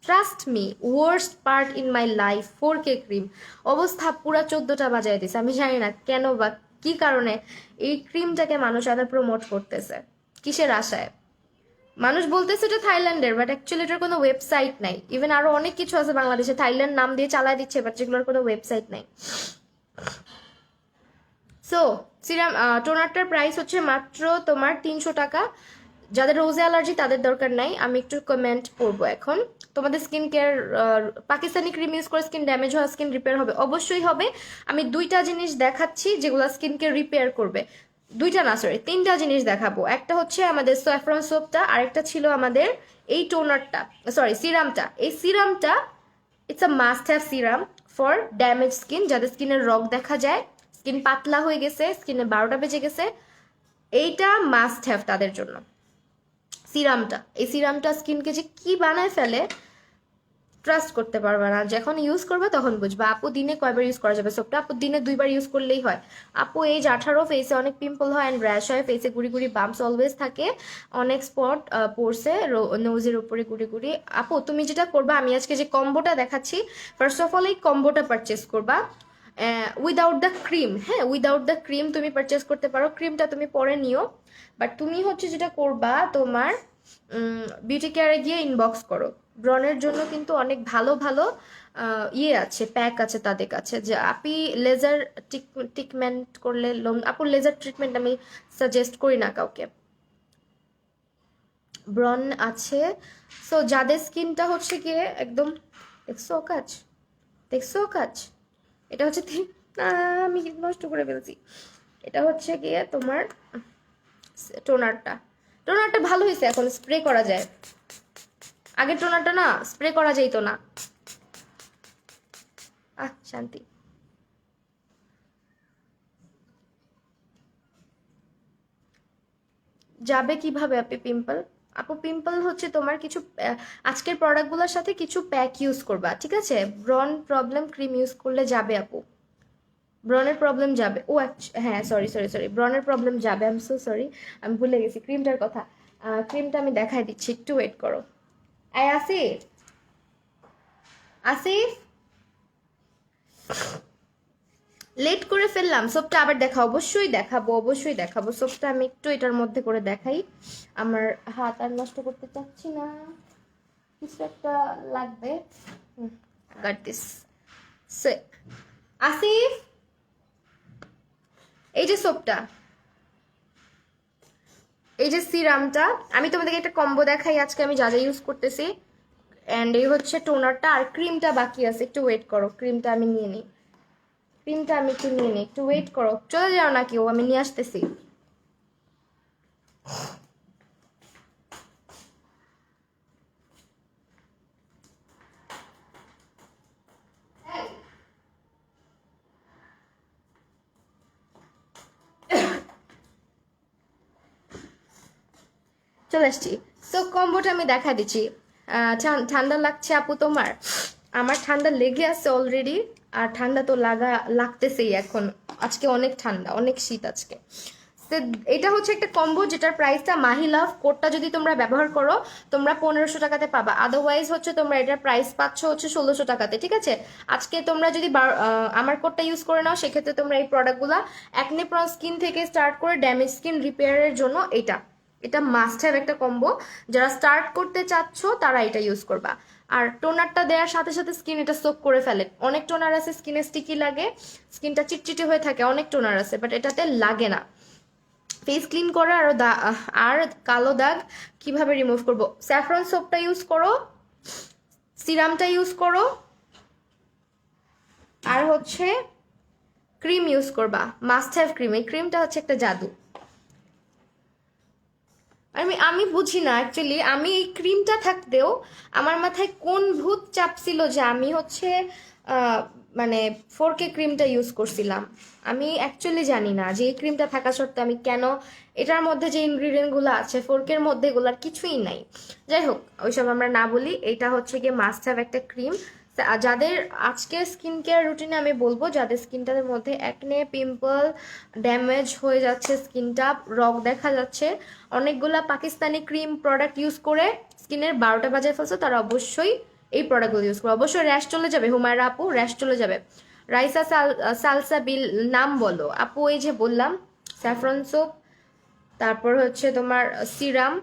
trust me, worst part in my life 4K cream. অবস্থা পুরা 14টা বাজায় দিছে। আমি জানি না কেন বা কি কারণে এই ক্রিমটাকে মানুষ এত প্রমোট করতেছে, কিসের আশায়। মানুষ বলতেছে এটা থাইল্যান্ডের, বাট অ্যাকচুয়ালি এটার কোনো ওয়েবসাইট নাই। ইভেন আরো অনেক কিছু আছে বাংলাদেশে, থাইল্যান্ড নাম দিয়ে চালায় দিচ্ছে, বাট যেগুলোর কোনো ওয়েবসাইট নাই। সো সিরাম টোনারটার প্রাইস হচ্ছে মাত্র তোমার 300 টাকা। যাদের রোজে অ্যালার্জি তাদের দরকার নাই, আমি একটু কমেন্ট করবো এখন। তোমাদের skin care, Pakistani cream use করে স্কিন ড্যামেজ হওয়া, স্কিন রিপেয়ার হবে? অবশ্যই হবে। আমি দুইটা জিনিস দেখাচ্ছি যেগুলো স্কিনকে রিপেয়ার করবে। দুইটা না, সরি 3টা জিনিস দেখাবো। একটা হচ্ছে আমাদের স্যাফরন সোপটা, আরেকটা ছিল আমাদের এই টোনারটা, সরি সিরামটা। এই সিরামটা it's a must have serum for damage skin, যাদের স্কিনের রগ দেখা যায়, স্কিন পাতলা হয়ে গেছে, স্কিনে 12টা বেজে গেছে, এইটা মাস্ট হ্যাভ তাদের জন্য সিরামটা। এই সিরামটা স্কিনকে যে কি বানায় ফেলে ট্রাস্ট করতে পারবে না, যখন ইউজ করবে তখন বুঝবে। আপু দিনে কয়বার ইউজ করা যাবে সোপটা? আপু দিনে 2বার ইউজ করলেই হয়। আপু এজ 18, ফেসে অনেক পিম্পল হয় অ্যান্ড র্যাশ হয়, ফেসে গুড়ি গুড়ি বাম্পস অলওয়েজ থাকে, অনেক স্পট পড়ছে নোজের উপরে গুড়ি গুড়ি। আপু তুমি যেটা করবা, আমি আজকে যে কম্বোটা দেখাচ্ছি, ফার্স্ট অফ অল এই কম্বোটা পারচেস করবা উইদাউট দ্য ক্রিম। হ্যাঁ, উইদাউট দ্য ক্রিম তুমি পারচেস করতে পারো, ক্রিমটা তুমি পরে নিও। বাট তুমি হচ্ছে যেটা করবা, তোমার বিউটি কেয়ারে গিয়ে ইনবক্স করো। ব্রনের জন্য কিন্তু অনেক ভালো ভালো ইয়ে আছে, প্যাক আছে তাদের কাছে, যে আপনি লেজার ট্রিটমেন্ট করলে আপু লেজার ট্রিটমেন্ট আমি সাজেস্ট করি না কাউকে, ব্রন আছে। সো যাদের স্কিনটা হচ্ছে গিয়ে একদম, দেখছো কাজ, দেখছো কাজ, এটা হচ্ছে আমি নষ্ট করে ফেলছি। এটা হচ্ছে গিয়ে তোমার টোনারটা, টোনারটা ভালো হয়েছে, এখন স্প্রে করা যায়। আগের টোনারটা না স্প্রে করা যাইতো না, শান্তি। যাবে কিভাবে আপনি পিম্পল? আপু পিম্পল হচ্ছে তোমার কিছু আজকের প্রোডাক্টগুলোর সাথে কিছু প্যাক ইউজ করবা, ঠিক আছে? ব্রন প্রবলেম ক্রিম ইউজ করলে যাবে আপু, ব্রনের প্রবলেম যাবে। ও হ্যাঁ, সরি সরি সরি, ব্রনের প্রবলেম যাবে। আই এম সো সরি, আমি ভুলে গেছি ক্রিমটার কথা। ক্রিমটা আমি দেখাই দিচ্ছি, একটু ওয়েট করো। আসিফ, আসিফ, লেট করে ফেললাম। সোপটা আবার দেখা, অবশ্যই দেখাবো, অবশ্যই দেখাবো। সোপটা আমি একটু এটার মধ্যে করে দেখাই, আমার হাত আর নষ্ট করতে চাচ্ছি না, কিছু একটা লাগবে। Got this. আসিফ, এই যে সোপটা, এই যে সিরামটা, আমি তোমাদেরকে একটা কম্বো দেখাই আজকে আমি যা যা ইউজ করতেছি। অ্যান্ড এই হচ্ছে টোনারটা, আর ক্রিমটা বাকি আছে, একটু ওয়েট করো। ক্রিমটা আমি নিয়ে নিই, ক্রিমটা আমি একটু নিয়ে নিই, একটু ওয়েট করো, চলে যাও না কেউ, আমি নিয়ে আসতেছি। চলে আসছি। সো কম্বোটা আমি দেখা দিচ্ছি। ঠান্ডা লাগছে আপু তোমার? আমার ঠান্ডা লেগে আছে অলরেডি, আর ঠান্ডা তো লাগতেছেই এখন। আজকে অনেক ঠান্ডা, অনেক শীত আজকে। এটা হচ্ছে একটা কম্বো যেটার প্রাইসটা মাহি লাভ কোডটা যদি তোমরা ব্যবহার করো তোমরা 1500 টাকাতে পাবা। আদারওয়াইজ হচ্ছে তোমরা এটার প্রাইস পাচ্ছ হচ্ছে 1600 টাকাতে, ঠিক আছে? আজকে তোমরা যদি আমার কোডটা ইউজ করে নাও সেক্ষেত্রে তোমরা এই প্রোডাক্টগুলা একনে প্রন স্কিন থেকে স্টার্ট করে ড্যামেজ স্কিন রিপেয়ারের জন্য এটা মাস্ট হ্যাভ একটা কম্বো। যারা স্টার্ট করতে চাচ্ছ তারা এটা ইউজ করবা। আর টোনারটা দেওয়ার সাথে সাথে স্কিন এটা সোক করে ফেলে। অনেক টোনার আছে স্কিনে স্টিকি লাগে, স্কিনটা চিটচিটে হয়ে থাকে, অনেক টোনার আছে, বাট এটাতে লাগে না। ফেস ক্লিন করে আর কালো দাগ কিভাবে রিমুভ করব? স্যাফরন সোপটা ইউজ করো, সিরামটা ইউজ করো, আর হচ্ছে ক্রিম ইউজ করবা, মাস্ট হ্যাভ ক্রিম। এই ক্রিমটা হচ্ছে একটা জাদু। আমি বুঝি না অ্যাকচুয়ালি, আমি এই ক্রিমটা থাকতেও আমার মাথায় কোন ভূত চাপছিল যে আমি হচ্ছে মানে 4K ক্রিমটা ইউজ করছিলাম। আমি অ্যাকচুয়ালি জানি না যে এই ক্রিমটা থাকা সত্ত্বেও আমি কেন, এটার মধ্যে যে ইনগ্রিডিয়েন্টগুলো আছে 4K এর মধ্যে এগুলোর কিছুই নাই। যাই হোক, ওইসব আমরা না বলি। এটা হচ্ছে গিয়ে মাস্ট হ্যাভ একটা ক্রিম। যাদের আজকের স্কিন কেয়ার রুটিনে আমি বলবো, যাদের স্কিনটার মধ্যে একনে পিম্পল ড্যামেজ হয়ে যাচ্ছে, স্কিনটা রগ দেখা যাচ্ছে, অনেকগুলা পাকিস্তানি ক্রিম প্রোডাক্ট ইউজ করে স্কিনের 12টা বাজায় ফেলছে, তারা অবশ্যই এই প্রোডাক্টগুলো ইউজ করো। অবশ্যই র্যাশ চলে যাবে, হুমায়রা আপু র্যাশ চলে যাবে। রাইসা সালসা বিল নাম বলো আপু, এই যে বললাম স্যাফরন সোপ, তারপর হচ্ছে তোমার সিরাম,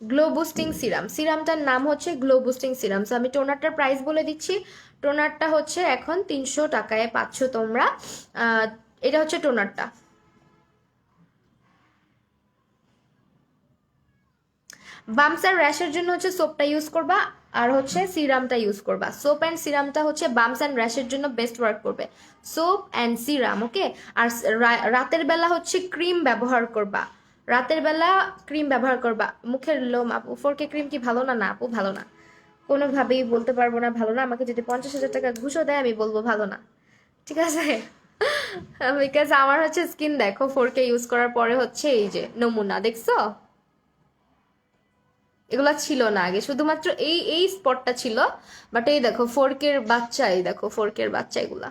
গ্লো বুস্টিং সিরাম, সিরামটার নাম হচ্ছে গ্লো বুস্টিং সিরাম। সো আমি টোনারটার প্রাইস বলে দিচ্ছি। টোনারটা হচ্ছে এখন 300 টাকায় পাচ্ছ তোমরা। এটা হচ্ছে টোনারটা। বামস আর র্যাশের জন্য হচ্ছে সোপটা ইউজ করবা, আর হচ্ছে সিরামটা ইউজ করবা। সোপ অ্যান্ড সিরামটা হচ্ছে বামস অ্যান্ড র্যাশের জন্য বেস্ট ওয়ার্ক করবে, সোপ অ্যান্ড সিরাম, ওকে? আর রাতের বেলা হচ্ছে ক্রিম ব্যবহার করবা, রাতের বেলা ক্রিম ব্যবহার করবা। মুখের লোম আপু 4K ক্রিম কি ভালো না? না আপু, ভালো না, কোনোভাবেই বলতে পারবো না ভালো না। আমাকে যদি 50,000 টাকা ঘুষও দেয় আমি বলবো ভালো না, ঠিক আছে? বিকজ আমার হচ্ছে স্কিন দেখো 4K ইউজ করার পরে হচ্ছে এই যে নমুনা দেখছো, এগুলা ছিল না আগে, শুধুমাত্র এই এই স্পটটা ছিল। বাট এই দেখো 4K বাচ্চা, এই দেখো 4K বাচ্চা, এগুলা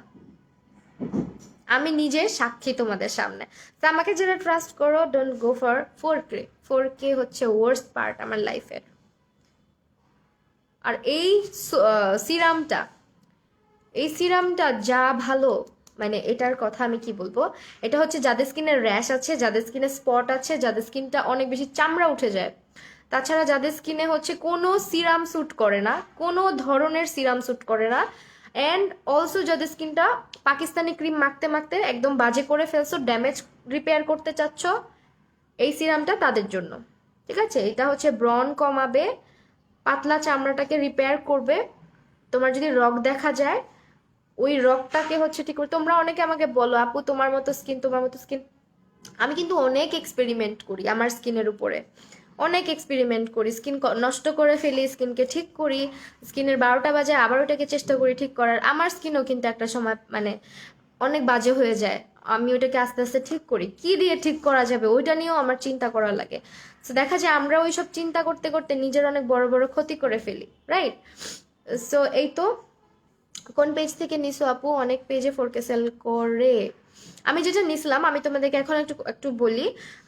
আমি নিজে সাক্ষী তোমাদের সামনে। তো আমাকে যারা ট্রাস্ট করো, don't go for 4K। 4K হচ্ছে ওয়ার্স্ট পার্ট আমার লাইফের। আর এই সিরামটা, এই সিরামটা যা ভালো, মানে এটার কথা আমি কি বলবো, এটা হচ্ছে যাদের স্কিনের র্যাশ আছে, যাদের স্কিনে স্পট আছে, যাদের স্কিনটা অনেক বেশি চামড়া উঠে যায়, তাছাড়া যাদের স্কিনে হচ্ছে কোনো সিরাম স্যুট করে না, কোনো ধরনের সিরাম স্যুট করে না, অ্যান্ড অলসো যাদের স্কিনটা পাকিস্তানি ক্রিম মাখতে মাখতে একদম বাজে করে ফেলছো, ড্যামেজ রিপেয়ার করতে চাচ্ছ, এই সিরামটা তাদের জন্য, ঠিক আছে? এটা হচ্ছে ব্রণ কমাবে, পাতলা চামড়াটাকে রিপেয়ার করবে। তোমার যদি রগ দেখা যায় ওই রগটাকে হচ্ছে ঠিক করে। তোমরা অনেকে আমাকে বলো আপু তোমার মতো স্কিন, তোমার মতো স্কিন। আমি কিন্তু অনেক এক্সপেরিমেন্ট করি আমার স্কিনের উপরে, অনেক এক্সপেরিমেন্ট করি, স্কিন নষ্ট করে ফেলি, স্কিনকে ঠিক করি, স্কিনের 12টা বাজে আবার ওটাকে চেষ্টা করি ঠিক করার। আমার স্কিনও কিন্তু একটা সময় মানে অনেক বাজে হয়ে যায়, আমি ওটাকে আস্তে আস্তে ঠিক করি, কি দিয়ে ঠিক করা যাবে ওইটা নিয়েও আমার চিন্তা করা লাগে। তো দেখা যায় আমরা ওইসব চিন্তা করতে করতে নিজের অনেক বড় বড় ক্ষতি করে ফেলি, রাইট? সো এই তো। কোন পেজ থেকে নিছো আপু? অনেক পেজে 4K সেল করে। আমি যেটা নিছিলাম আমি তোমাদেরকে এখন একটু একটু বলি।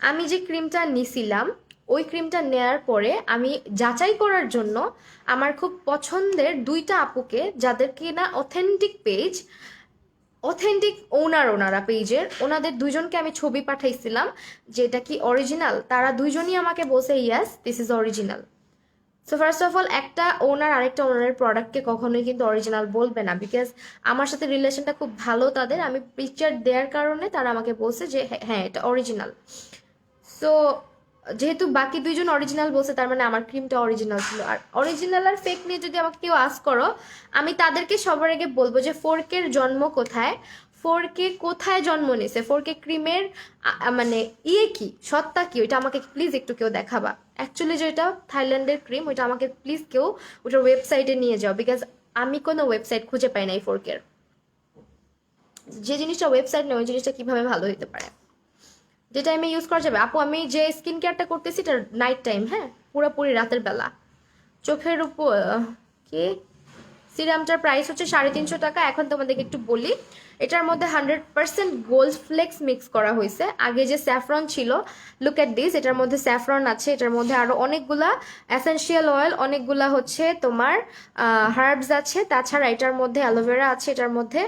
আমি যে ক্রিমটা নিছিলাম ওই ক্রিমটা নেয়ার পরে আমি যাচাই করার জন্য আমার খুব পছন্দের 2টা আপুকে, যাদের কিনা অথেন্টিক পেজ, অথেন্টিক ওনারা পেজের, ওনাদের 2জনকে আমি ছবি পাঠাইছিলাম যে এটা কি অরিজিনাল। তারা 2জনই আমাকে বলছে yes this is original. So first of all, একটা ওনার আরেকটা ওনারের প্রোডাক্টকে কখনোই কিন্তু অরিজিনাল বলবে না, বিকজ আমার সাথে রিলেশনটা খুব ভালো তাদের। আমি পিকচার দেওয়ার কারণে তারা আমাকে বলছে যে হ্যাঁ এটা অরিজিনাল। সো যেহেতু বাকি 2জন অরিজিনাল বলছে, তার মানে আমার ক্রিমটা অরিজিনাল ছিল। আর অরিজিনাল আর ফেক নিয়ে যদি আমাকে কেউ আস্ক করো, আমি তাদেরকে সবার আগে বলবো যে 4K এর জন্ম কোথায়, 4K কোথায় জন্ম নিছে, 4K ক্রিমের মানে কি সত্তা কি, ওইটা আমাকে প্লিজ একটু কেউ দেখাবা। অ্যাকচুয়ালি যেটা থাইল্যান্ডের ক্রিম, ওইটা আমাকে প্লিজ কেউ ওটার ওয়েবসাইটে নিয়ে যাও, বিকজ আমি কোনো ওয়েবসাইট খুঁজে পাই নাই 4K এর। যে জিনিসটা ওয়েবসাইট নেই ওই জিনিসটা কিভাবে ভালো হতে পারে, যে টাইমে ইউজ করা যাবে। আপু আমি যে স্কিন কেয়ারটা করতেছি এটা নাইট টাইম, হ্যাঁ পুরোপুরি রাতের বেলা। চোখের উপর কি সিরামটার প্রাইস হচ্ছে 350 টাকা। এখন তোমাদেরকে একটু বলি, এটার মধ্যে 100% গোল্ড ফ্লেক্স মিক্স করা হয়েছে। আগে যে স্যাফরন ছিল, লুক এট দিস, এটার মধ্যে স্যাফরন আছে, এটার মধ্যে আরো অনেকগুলা এসেনশিয়াল অয়েল, অনেকগুলা হচ্ছে তোমার হার্বস আছে, তাছাড়া এটার মধ্যে অ্যালোভেরা আছে, এটার মধ্যে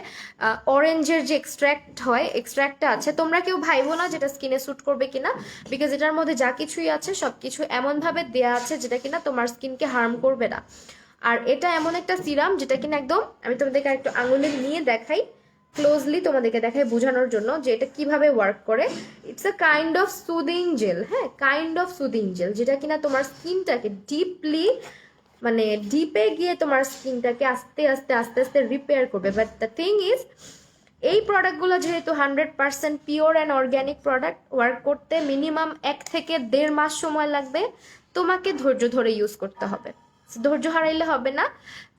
অরেঞ্জের যে এক্সট্র্যাক্ট হয় এক্সট্র্যাক্টটা আছে। তোমরা কেউ ভাইবো না যেটা স্কিনে স্যুট করবে কিনা, বিকজ এটার মধ্যে যা কিছুই আছে সবকিছু এমনভাবে দেয়া আছে যেটা কিনা তোমার স্কিনকে হার্ম করবে না। আর এটা এমন একটা সিরাম যেটা কিনা একদম, আমি তোমাদেরকে একটু আঙুলে নিয়ে দেখাই, ক্লোজলি তোমাদেরকে দেখাই বোঝানোর জন্য যে এটা কিভাবে ওয়ার্ক করে। It's a kind of soothing jail, হ্যাঁ কাইন্ড অফ সুদিং জেল, যেটা কিনা তোমার স্কিনটাকে ডিপলি মানে ডিপে গিয়ে তোমার স্কিনটাকে আস্তে আস্তে আস্তে আস্তে রিপেয়ার করবে। বাট দ্য থিং ইজ, এই প্রোডাক্টগুলো যেহেতু 100% pure and organic product, work করতে মিনিমাম 1 থেকে 1.5 মাস সময় লাগবে। তোমাকে ধৈর্য ধরে ইউজ করতে হবে, ধৈর্য হারাইলে হবে না,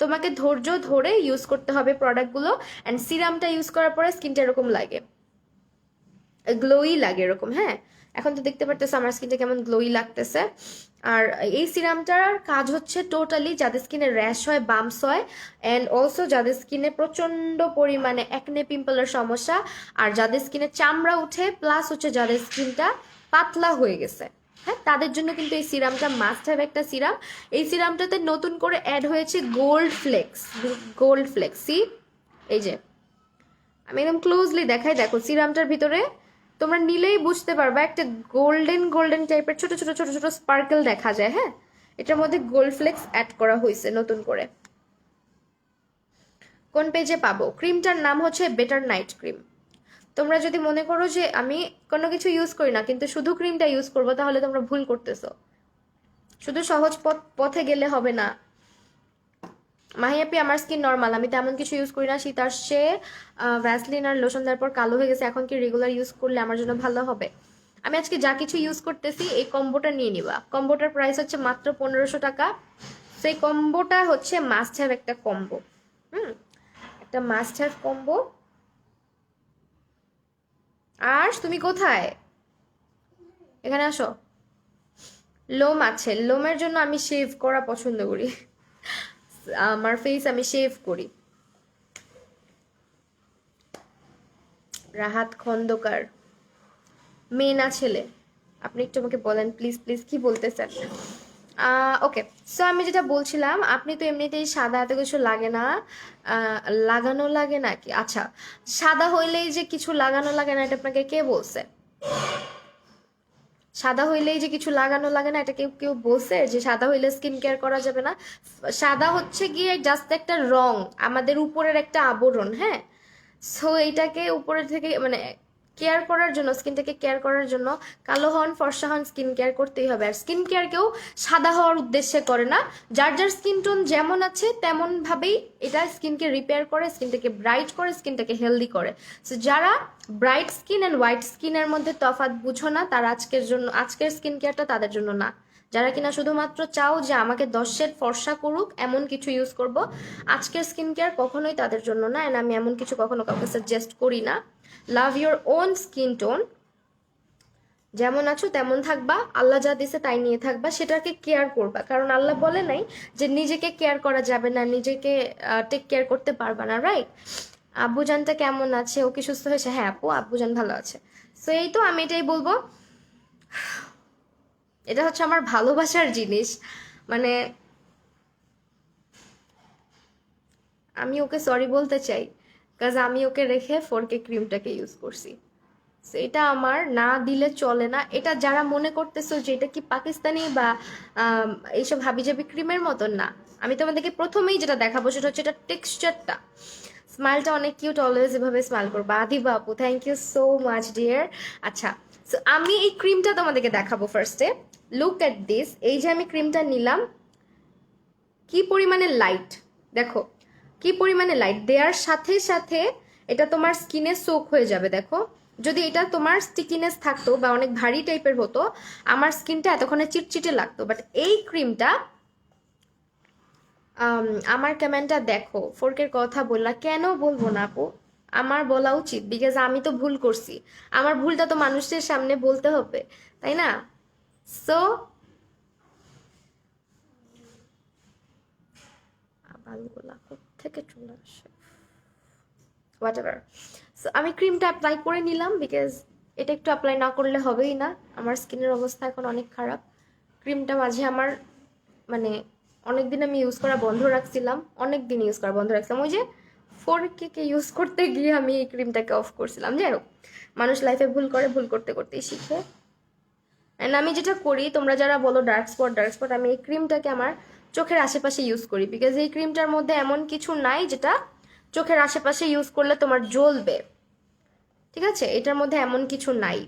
তোমাকে ধৈর্য ধরে ইউজ করতে হবে প্রোডাক্টগুলো। অ্যান্ড সিরামটা ইউজ করার পরে স্কিনটা এরকম লাগে, গ্লোই লাগে এরকম, হ্যাঁ এখন তো দেখতে পারতেছে আমার স্কিনটা কেমন গ্লোই লাগতেছে। আর এই সিরামটার কাজ হচ্ছে টোটালি যাদের স্কিনে র্যাশ হয়, বাম্পস হয়, অ্যান্ড অলসো যাদের স্কিনে প্রচন্ড পরিমাণে অ্যাকনে পিম্পলের সমস্যা, আর যাদের স্কিনে চামড়া উঠে, প্লাস হচ্ছে যাদের স্কিনটা পাতলা হয়ে গেছে, হ্যাঁ তাদের জন্য কিন্তু এই সিরামটা মাস্ট হ্যাভ একটা সিরাম। এই সিরামটাতে নতুন করে অ্যাড হয়েছে gold flakes. Gold flakes, see এই যে আমি একদম ক্লোজলি দেখাই, দেখো সিরামটার ভিতরে তোমরা নিলেই বুঝতে পারবা একটা গোল্ডেন গোল্ডেন টাইপের ছোট ছোট ছোট ছোট স্পার্কেল দেখা যায়, হ্যাঁ এটার মধ্যে গোল্ড ফ্লেক্স অ্যাড করা হয়েছে নতুন করে। কোন পেজে পাবো? ক্রিমটার নাম হচ্ছে বেটার নাইট ক্রিম। তোমরা যদি মনে করো যে আমি কোনো কিছু ইউজ করি না কিন্তু শুধু ক্রিমটা ইউজ করবো, তাহলে তোমরা ভুল করতেছো। শুধু সহজ পথে গেলে হবে না। মাহিয়াপি আমার স্কিন নর্মাল, আমি তেমন কিছু ইউজ করি না। শীত আসছে, ভ্যাসলিন আর লোশন দেওয়ার পর কালো হয়ে গেছে, এখন কি রেগুলার ইউজ করলে আমার জন্য ভালো হবে? আমি আজকে যা কিছু ইউজ করতেছি এই কম্বোটা নিয়ে নিবা। কম্বোটার প্রাইস হচ্ছে মাত্র 1500 টাকা। সেই কম্বোটা হচ্ছে মাস্ট হ্যাভ একটা কম্বো, একটা মাস্ট হ্যাভ কম্বো। আর তুমি কোথায়? এখানে আসো। লোম আছে, লোমের জন্য আমি শেভ করা পছন্দ করি, আমার ফেস আমি শেভ করি। রাহাত খন্দকার, মেয়ে না ছেলে? আপনি একটু আমাকে বলেন প্লিজ প্লিজ, কি বলতে চান? ওকে, সো আমি যেটা বলছিলাম, আপনি তো এমনিতেই সাদা, এত কিছু লাগে না, লাগানো লাগে নাকি? আচ্ছা, সাদা হইলেই যে কিছু লাগানো লাগে না এটা আপনাকে কে বলছে? সাদা হইলেই যে কিছু লাগানো লাগে না এটা কেউ কেউ বলছে যে সাদা হইলে স্কিন কেয়ার করা যাবে না? সাদা হচ্ছে গিয়ে জাস্ট একটা রং, আমাদের উপরের একটা আবরণ, হ্যাঁ। সো এইটাকে উপরের থেকে মানে কেয়ার করার জন্য, স্কিনটাকে কেয়ার করার জন্য, কালো হন ফর্সা হন স্কিন কেয়ার করতেই হবে। আর স্কিন কেয়ার কেউ সাদা হওয়ার উদ্দেশ্যে করে না, যার যার স্কিন টোন যেমন আছে তেমন ভাবেই এটা স্কিনকে রিপেয়ার করে, স্কিনটাকে ব্রাইট করে, স্কিনটাকে হেলদি করে। সো যারা ব্রাইট স্কিন অ্যান্ড হোয়াইট স্কিনের মধ্যে তফাৎ বুঝো না, তারা আজকের স্কিন কেয়ারটা তাদের জন্য না। যারা কিনা শুধুমাত্র চাও যে আমাকে 10 শেড ফর্সা করুক এমন কিছু ইউজ করব, আজকের স্কিন কেয়ার কখনোই তাদের জন্য না। অ্যান্ড আমি এমন কিছু কখনো কাউকে সাজেস্ট করি না। Love your own skin tone, যেমন আছো তেমন থাকবা, আল্লাহ যা দিছে তাই নিয়ে থাকবা, সেটাকে কেয়ার করবা। কারণ আল্লাহ বলে নাই যে নিজেকে কেয়ার করা যাবে না, নিজেকে টেক কেয়ার করতে পারবা না, রাইট? আব্বুজানটা কেমন আছে? ও কি সুস্থ হয়েছে? হ্যাঁ আপু, আব্বুজান ভালো আছে। সো এই তো, আমি এটাই বলবো, এটা হচ্ছে আমার ভালোবাসার জিনিস। মানে আমি ওকে সরি বলতে চাই, কাজ আমি ওকে রেখে 4K ক্রিমটাকে ইউজ করছি। So, এটা আমার না দিলে চলে না। এটা যারা মনে করতেছো যে এটা কি পাকিস্তানি বা এইসব হাবিজাবি ক্রিমের মতন, না। আমি তোমাদেরকে প্রথমেই যেটা দেখাবো সেটা হচ্ছে এটা টেক্সচারটা। স্মাইলটা অনেক কিউট, অলওয়েজ এভাবে স্মাইল করবা। আদি বাপু, thank you so much dear. আচ্ছা, সো আমি এই ক্রিমটা তোমাদেরকে দেখাবো ফার্স্টে। Look at this. এই যে আমি ক্রিমটা নিলাম, কি পরিমাণে লাইট দেখো, কি পরিমাণে লাইট দেওয়ার সাথে সাথে এটা তোমার স্কিনে সোক হয়ে যাবে। দেখো, যদি এটা তোমার স্টিকিনেস থাকতো বা অনেক ভারী টাইপের হতো, আমার স্কিনটা এতক্ষণে চিটচিটে লাগতো। বাট এই ক্রিমটা, আমার কমেন্টটা দেখো, ফোরকের কথা বললা কেন? বলবো না আপু, আমার বলা উচিত, বিকজ আমি তো ভুল করছি। আমার ভুলটা তো মানুষের সামনে বলতে হবে, তাই না? সো আবালগুলা থেকে চলে আসে, হোয়াট এভার। সো আমি ক্রিমটা অ্যাপ্লাই করে নিলাম, বিকজ এটা একটু অ্যাপ্লাই না করলে হবেই না। আমার স্কিনের অবস্থা এখন অনেক খারাপ। ক্রিমটা মাঝে আমার মানে অনেক দিন আমি ইউজ করা বন্ধ রাখছিলাম, অনেক দিন ইউজ করা বন্ধ রাখছিলাম। ওই যে 4K ইউজ করতে গিয়ে আমি এই ক্রিমটাকে অফ করছিলাম। যাই হোক, মানুষ লাইফে ভুল করে, ভুল করতে করতেই শিখে। অ্যান্ড আমি যেটা করি, তোমরা যারা বলো ডার্ক স্পট ডার্ক স্পট, আমি এই ক্রিমটাকে আমার চোখের আশেপাশে ইউজ করি, বিকজ এই ক্রিমটার মধ্যে এমন কিছু নাই যেটা চোখের আশেপাশে ইউজ করলে তোমার জ্বলবে। ঠিক আছে, এটার মধ্যে এমন কিছু নাই।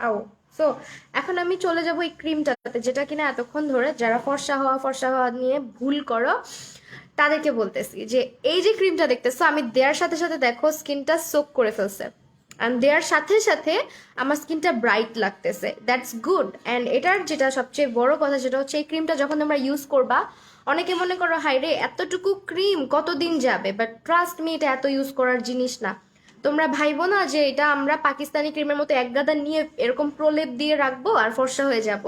আও, সো এখন আমি চলে যাব এই ক্রিমটাতে, যেটা কিনা এতক্ষণ ধরে যারা ফর্সা হওয়া নিয়ে ভুল করো তাদেরকে বলতেছি যে এই যে ক্রিমটা দেখতেছো, আমি দেওয়ার সাথে সাথে দেখো স্কিনটা সোক করে ফেলছে, অ্যান্ড দেওয়ার সাথে সাথে আমার স্কিনটা ব্রাইট লাগতেছে। That's good. অ্যান্ড এটার যেটা সবচেয়ে বড় কথা, সেটা হচ্ছে এই ক্রিমটা যখন তোমরা ইউজ করবা, অনেকে মনে করো হাই রে এতটুকু ক্রিম কতদিন যাবে, বাট ট্রাস্ট মি, এটা এত ইউজ করার জিনিস না। তোমরা ভাইবো না যে এটা আমরা পাকিস্তানি ক্রিমের মতো এক গাদা নিয়ে এরকম প্রলেপ দিয়ে রাখবো আর ফর্সা হয়ে যাব।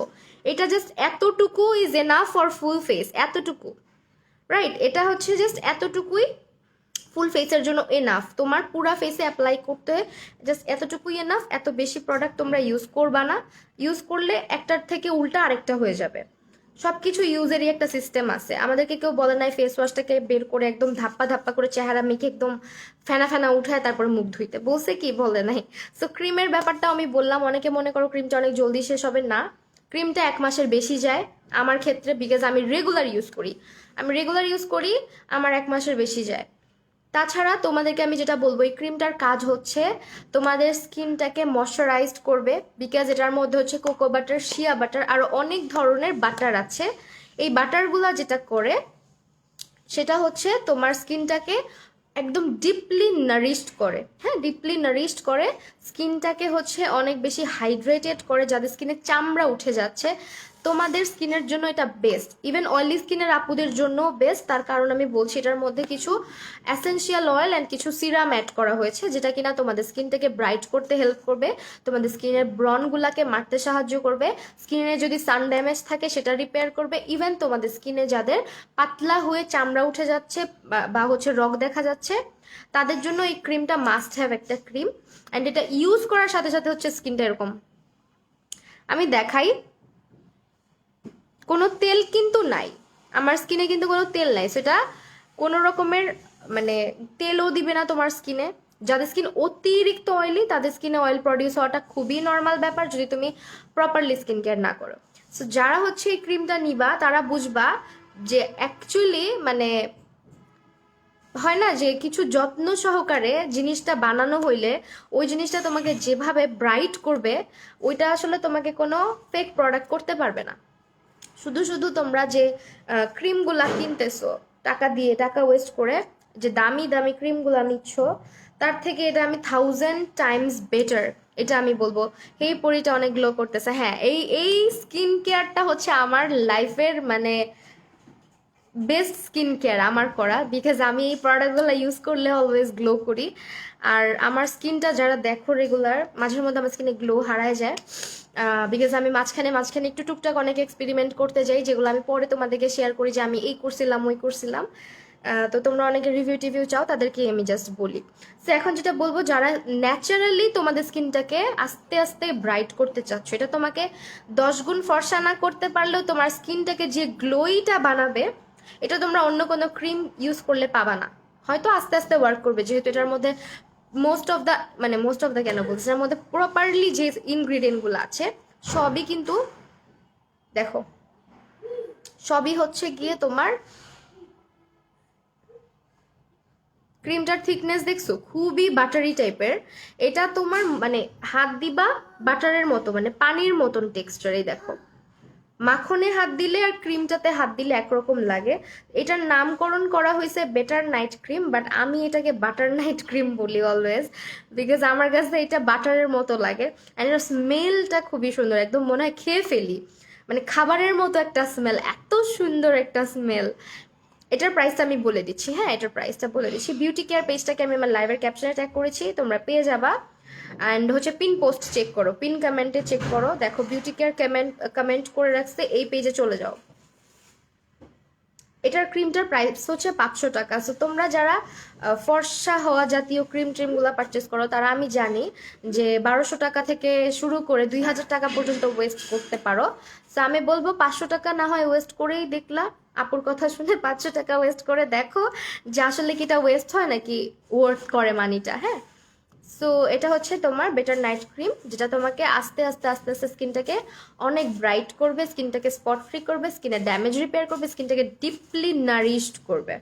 এটা জাস্ট এতটুকু is enough for full face, এতটুকু, রাইট? এটা হচ্ছে জাস্ট এতটুকুই ফুল ফেসের জন্য এনাফ। তোমার পুরা ফেসে অ্যাপ্লাই করতে জাস্ট এতটুকুই এনাফ। এত বেশি প্রোডাক্ট তোমরা ইউজ করবা না, ইউজ করলে একটার থেকে উল্টা আরেকটা হয়ে যাবে। সবকিছু ইউজেরই একটা সিস্টেম আছে। আমাদেরকে কেউ বলে নাই ফেস ওয়াশটাকে বের করে একদম ধাপ্পা ধাপ্পা করে চেহারা মেখে একদম ফেনা ফেনা উঠায় তারপর মুখ ধুইতে, বলছে কি? বলে নাই। সো ক্রিমের ব্যাপারটা আমি বললাম, অনেকে মনে করো ক্রিমটা অনেক জলদি শেষ হবে, না। ক্রিমটা 1 মাসের বেশি যায় আমার ক্ষেত্রে, বিকজ আমি রেগুলার ইউজ করি। আমার 1 মাসের বেশি যায়। তাছাড়া তোমাদেরকে আমি যেটা বলবো, এই ক্রিমটার কাজ হচ্ছে তোমাদের স্কিনটাকে ময়শ্চারাইজড করবে, বিকজ এটার মধ্যে হচ্ছে কোকো বাটার, শিয়া বাটার, আরো অনেক ধরনের বাটার আছে। এই বাটারগুলা যেটা করে সেটা হচ্ছে তোমার স্কিনটাকে একদম ডিপলি নারিশড করে। হ্যাঁ, ডিপলি নারিশড করে স্কিনটাকে, হচ্ছে অনেক বেশি হাইড্রেটেড করে। যাদের স্কিনে চামড়া উঠে যাচ্ছে, তোমাদের স্কিনের জন্য এটা বেস্ট। ইভেন অয়েলি স্কিনের আপুদের জন্য বেস্ট। তার কারণ আমি বলছি, এটার মধ্যে কিছু অ্যাসেন্সিয়াল অয়েল অ্যান্ড কিছু সিরাম অ্যাড করা হয়েছে, যেটা কিনা তোমাদের স্কিনটাকে ব্রাইট করতে হেল্প করবে, তোমাদের স্কিনের ব্রনগুলাকে মারতে সাহায্য করবে, স্কিনে যদি সান ড্যামেজ থাকে সেটা রিপেয়ার করবে। ইভেন তোমাদের স্কিনে যাদের পাতলা হয়ে চামড়া উঠে যাচ্ছে বা হচ্ছে রগ দেখা যাচ্ছে, তাদের জন্য এই ক্রিমটা মাস্ট হ্যাভ একটা ক্রিম। অ্যান্ড এটা ইউজ করার সাথে সাথে হচ্ছে স্কিনটা এরকম, আমি দেখাই, কোনো তেল কিন্তু নাই আমার স্কিনে, কিন্তু কোনো তেল নাই। সেটা কোনো রকমের মানে তেলও দিবে না তোমার স্কিনে। যাদের স্কিন অতিরিক্ত অয়েলি, তাদের স্কিনে অয়েল প্রডিউস হওয়াটা খুবই নর্মাল ব্যাপার, যদি তুমি প্রপারলি স্কিন কেয়ার না করো। সো যারা হচ্ছে এই ক্রিমটা নিবা, তারা বুঝবা যে অ্যাকচুয়ালি মানে হয় না যে কিছু যত্ন সহকারে জিনিসটা বানানো হইলে ওই জিনিসটা তোমাকে যেভাবে ব্রাইট করবে, ওইটা আসলে তোমাকে কোনো ফেক প্রোডাক্ট করতে পারবে না। শুধু শুধু তোমরা যে ক্রিমগুলা কিনতেছো টাকা দিয়ে, টাকা ওয়েস্ট করে, যে দামি দামি ক্রিমগুলো নিচ্ছ তার থেকে এটা আমি 1000 টাইমস বেটার, এটা আমি বলবো। এই পরিটা অনেক গ্লো করতেছে। হ্যাঁ, এই স্কিন কেয়ারটা হচ্ছে আমার লাইফের মানে বেস্ট স্কিন কেয়ার আমার করা, বিকজ আমি এই প্রোডাক্টগুলো ইউজ করলে অলওয়েজ গ্লো করি। আর আমার স্কিনটা যারা দেখো রেগুলার, মাঝের মধ্যে আমার স্কিনে গ্লো হারায় যায়, বিকজ আমি মাঝখানে মাঝখানে একটু টুকটাক অনেক এক্সপেরিমেন্ট করতে যাই, যেগুলো আমি পরে তোমাদেরকে শেয়ার করি যে আমি এই করছিলাম ওই করছিলাম। তো তোমরা অনেকে রিভিউ টিভিউ চাও, তাদেরকে আমি জাস্ট বলি। তো এখন যেটা বলবো, যারা ন্যাচারালি তোমাদের স্কিনটাকে আস্তে আস্তে ব্রাইট করতে চাচ্ছ, এটা তোমাকে 10 গুণ ফর্সা না করতে পারলেও তোমার স্কিনটাকে যে গ্লোইটা বানাবে, এটা তোমরা অন্য কোনো ক্রিম ইউজ করলে পাবা না। হয়তো আস্তে আস্তে ওয়ার্ক করবে, যেহেতু এটার মধ্যে মোস্ট অফ দ্য কেন বলছি, এটার মধ্যে প্রপারলি যে ইনগ্রিডিয়েন্টগুলো আছে সবই কিন্তু দেখো, সবই হচ্ছে গিয়ে তোমার ক্রিমটার থিকনেস দেখছো খুবই বাটারি টাইপের। এটা তোমার মানে হাত দিবা বাটারের মতো, মানে পানির মতন টেক্সচার। দেখো, মাখনে হাত দিলে আর ক্রিমটাতে হাত দিলে একরকম লাগে। এটার নামকরণ করা হয়েছে বেটার নাইট ক্রিম, বাট আমি এটাকে বাটার নাইট ক্রিম বলি অলওয়েজ, বিকজ আমার কাছে এটা বাটারের মতো লাগে। অ্যান্ড এটার স্মেলটা খুবই সুন্দর, একদম মনে হয় খেয়ে ফেলি, মানে খাবারের মতো একটা স্মেল, এত সুন্দর একটা স্মেল। এটার প্রাইসটা আমি বলে দিচ্ছি। হ্যাঁ, এটার প্রাইসটা বলে দিচ্ছি। বিউটি কেয়ার পেজটাকে আমি আমার লাইভের ক্যাপশনে ট্যাগ করেছি, তোমরা পেয়ে যাবা। অ্যান্ড হচ্ছে পিন পোস্ট চেক করো, পিন কমেন্টে চেক করো, দেখো বিউটি কেয়ার কমেন্ট করে রাখছে, এই পেজে চলে যাও। এটার ক্রিমটার প্রাইস হচ্ছে 500 টাকা। সো তোমরা যারা ফর্সা হওয়া জাতীয় ক্রিমগুলো পারচেস করো, তারা আমি জানি যে 1200 টাকা থেকে শুরু করে 2000 টাকা পর্যন্ত ওয়েস্ট করতে পারো। সো আমি বলবো 500 টাকা না হয় ওয়েস্ট করেই দেখলা, আপুর কথা শুনে 500 টাকা ওয়েস্ট করে দেখো যে আসলে কি এটা ওয়েস্ট হয় নাকি ওয়ার্থ করে মানিটা। হ্যাঁ, সো এটা হচ্ছে তোমার বেটার নাইট ক্রিম, যেটা তোমাকে আস্তে আস্তে আস্তে আস্তে স্কিনটাকে অনেক ব্রাইট করবে, স্কিনটাকে স্পট ফ্রি করবে, স্কিনে ড্যামেজ রিপেয়ার করবে, স্কিনটাকে ডিপলি নারিশড করবে।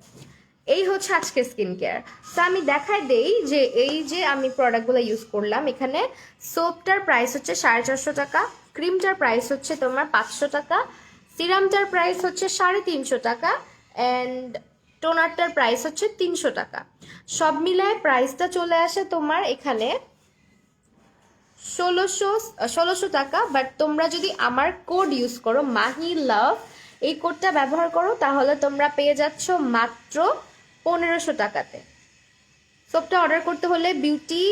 এই হচ্ছে আজকে স্কিন কেয়ার। তো আমি দেখাই দেই যে এই যে আমি প্রোডাক্টগুলো ইউজ করলাম, এখানে সোপটার প্রাইস হচ্ছে 450 টাকা, ক্রিমটার প্রাইস হচ্ছে তোমার 500 টাকা, সিরামটার প্রাইস হচ্ছে 350 টাকা, অ্যান্ড টোনারটার প্রাইস হচ্ছে 300 টাকা। সব মিলায় প্রাইসটা চলে আসে তোমার এখানে 1600 টাকা। বাট তোমরা যদি আমার কোড ইউজ করো মাহি লাভ, এই কোডটা ব্যবহার করো, তাহলে তোমরা পেয়ে যাচ্ছ মাত্র 1500 টাকাতে। সবটা অর্ডার করতে হলে বিউটি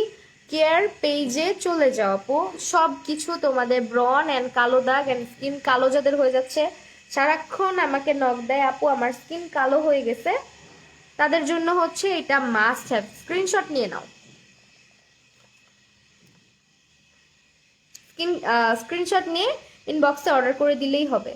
কেয়ার পেজে চলে যাও আপু। সব কিছু তোমাদের ব্রন অ্যান্ড কালো দাগ অ্যান্ড স্কিন কালো যাদের হয়ে যাচ্ছে, সারাক্ষণ আমাকে নক দেয় আপু আমার স্কিন কালো হয়ে গেছে, তাদের জন্য হচ্ছে এটা মাস্ট হ্যাভ। স্ক্রিনশট নিয়ে নাও, স্ক্রিনশট নিয়ে ইনবক্সে অর্ডার করে দিলেই হবে।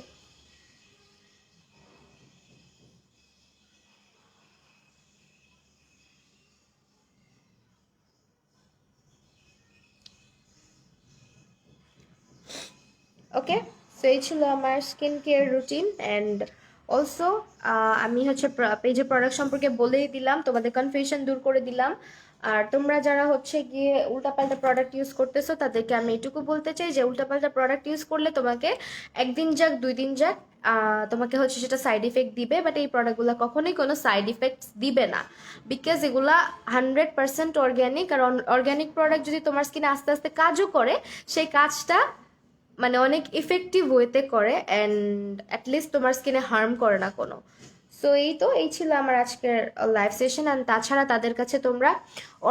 ওকে, সো এই ছিল আমার skin care routine. And also আমি হচ্ছে পেজের প্রোডাক্ট সম্পর্কে বলেই দিলাম, তোমাদের কনফিউশন দূর করে দিলাম। আর তোমরা যারা হচ্ছে গিয়ে উল্টাপাল্টা প্রোডাক্ট ইউজ করতেছো, তাদেরকে আমি এটুকু বলতে চাই যে উল্টাপাল্টা প্রোডাক্ট ইউজ করলে তোমাকে একদিন যাক 2 দিন যাক তোমাকে হচ্ছে সেটা সাইড ইফেক্ট দিবে, বাট এই প্রোডাক্টগুলো কখনোই কোনো সাইড ইফেক্টস দিবে না, বিকজ এগুলা 100% অর্গ্যানিক। আর অর্গ্যানিক প্রোডাক্ট যদি তোমার স্কিনে আস্তে আস্তে কাজও করে, সেই কাজটা মানে অনেক ইফেক্টিভ ওয়েতে করে, অ্যান্ড অ্যাটলিস্ট তোমার স্কিনে হার্ম করে না কোনো। সো এই ছিল আমার আজকের লাইভ সেশন। অ্যান্ড তাছাড়া তাদের কাছে তোমরা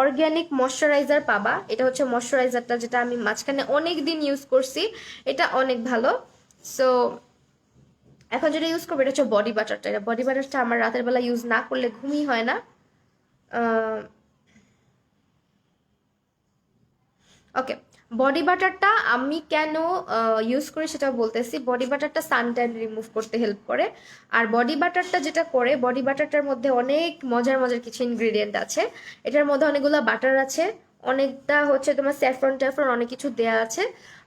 অর্গ্যানিক ময়শ্চারাইজার পাবা। এটা হচ্ছে ময়শ্চারাইজারটা যেটা আমি মাঝখানে অনেক দিন ইউজ করছি, এটা অনেক ভালো। সো এখন যেটা ইউজ করবো এটা হচ্ছে বডি বাটারটা। এটা বডি বাটারটা আমার রাতের বেলা ইউজ না করলে ঘুমই হয় না। ওকে, বডি বাটারটা আমি কেন ইউজ করি সেটা বলতেছি। বডি বাটারটা সানট্যান রিমুভ করতে হেল্প করে। আর বডি বাটারটা যেটা করে, বডি বাটারটার মধ্যে অনেক মজার মজার কিছু ইনগ্রিডিয়েন্ট আছে। এটার মধ্যে অনেকগুলো বাটার আছে, অনেকটা হচ্ছে তোমার স্যাফরন ট্যাফরন অনেক কিছু দেয়া আছে।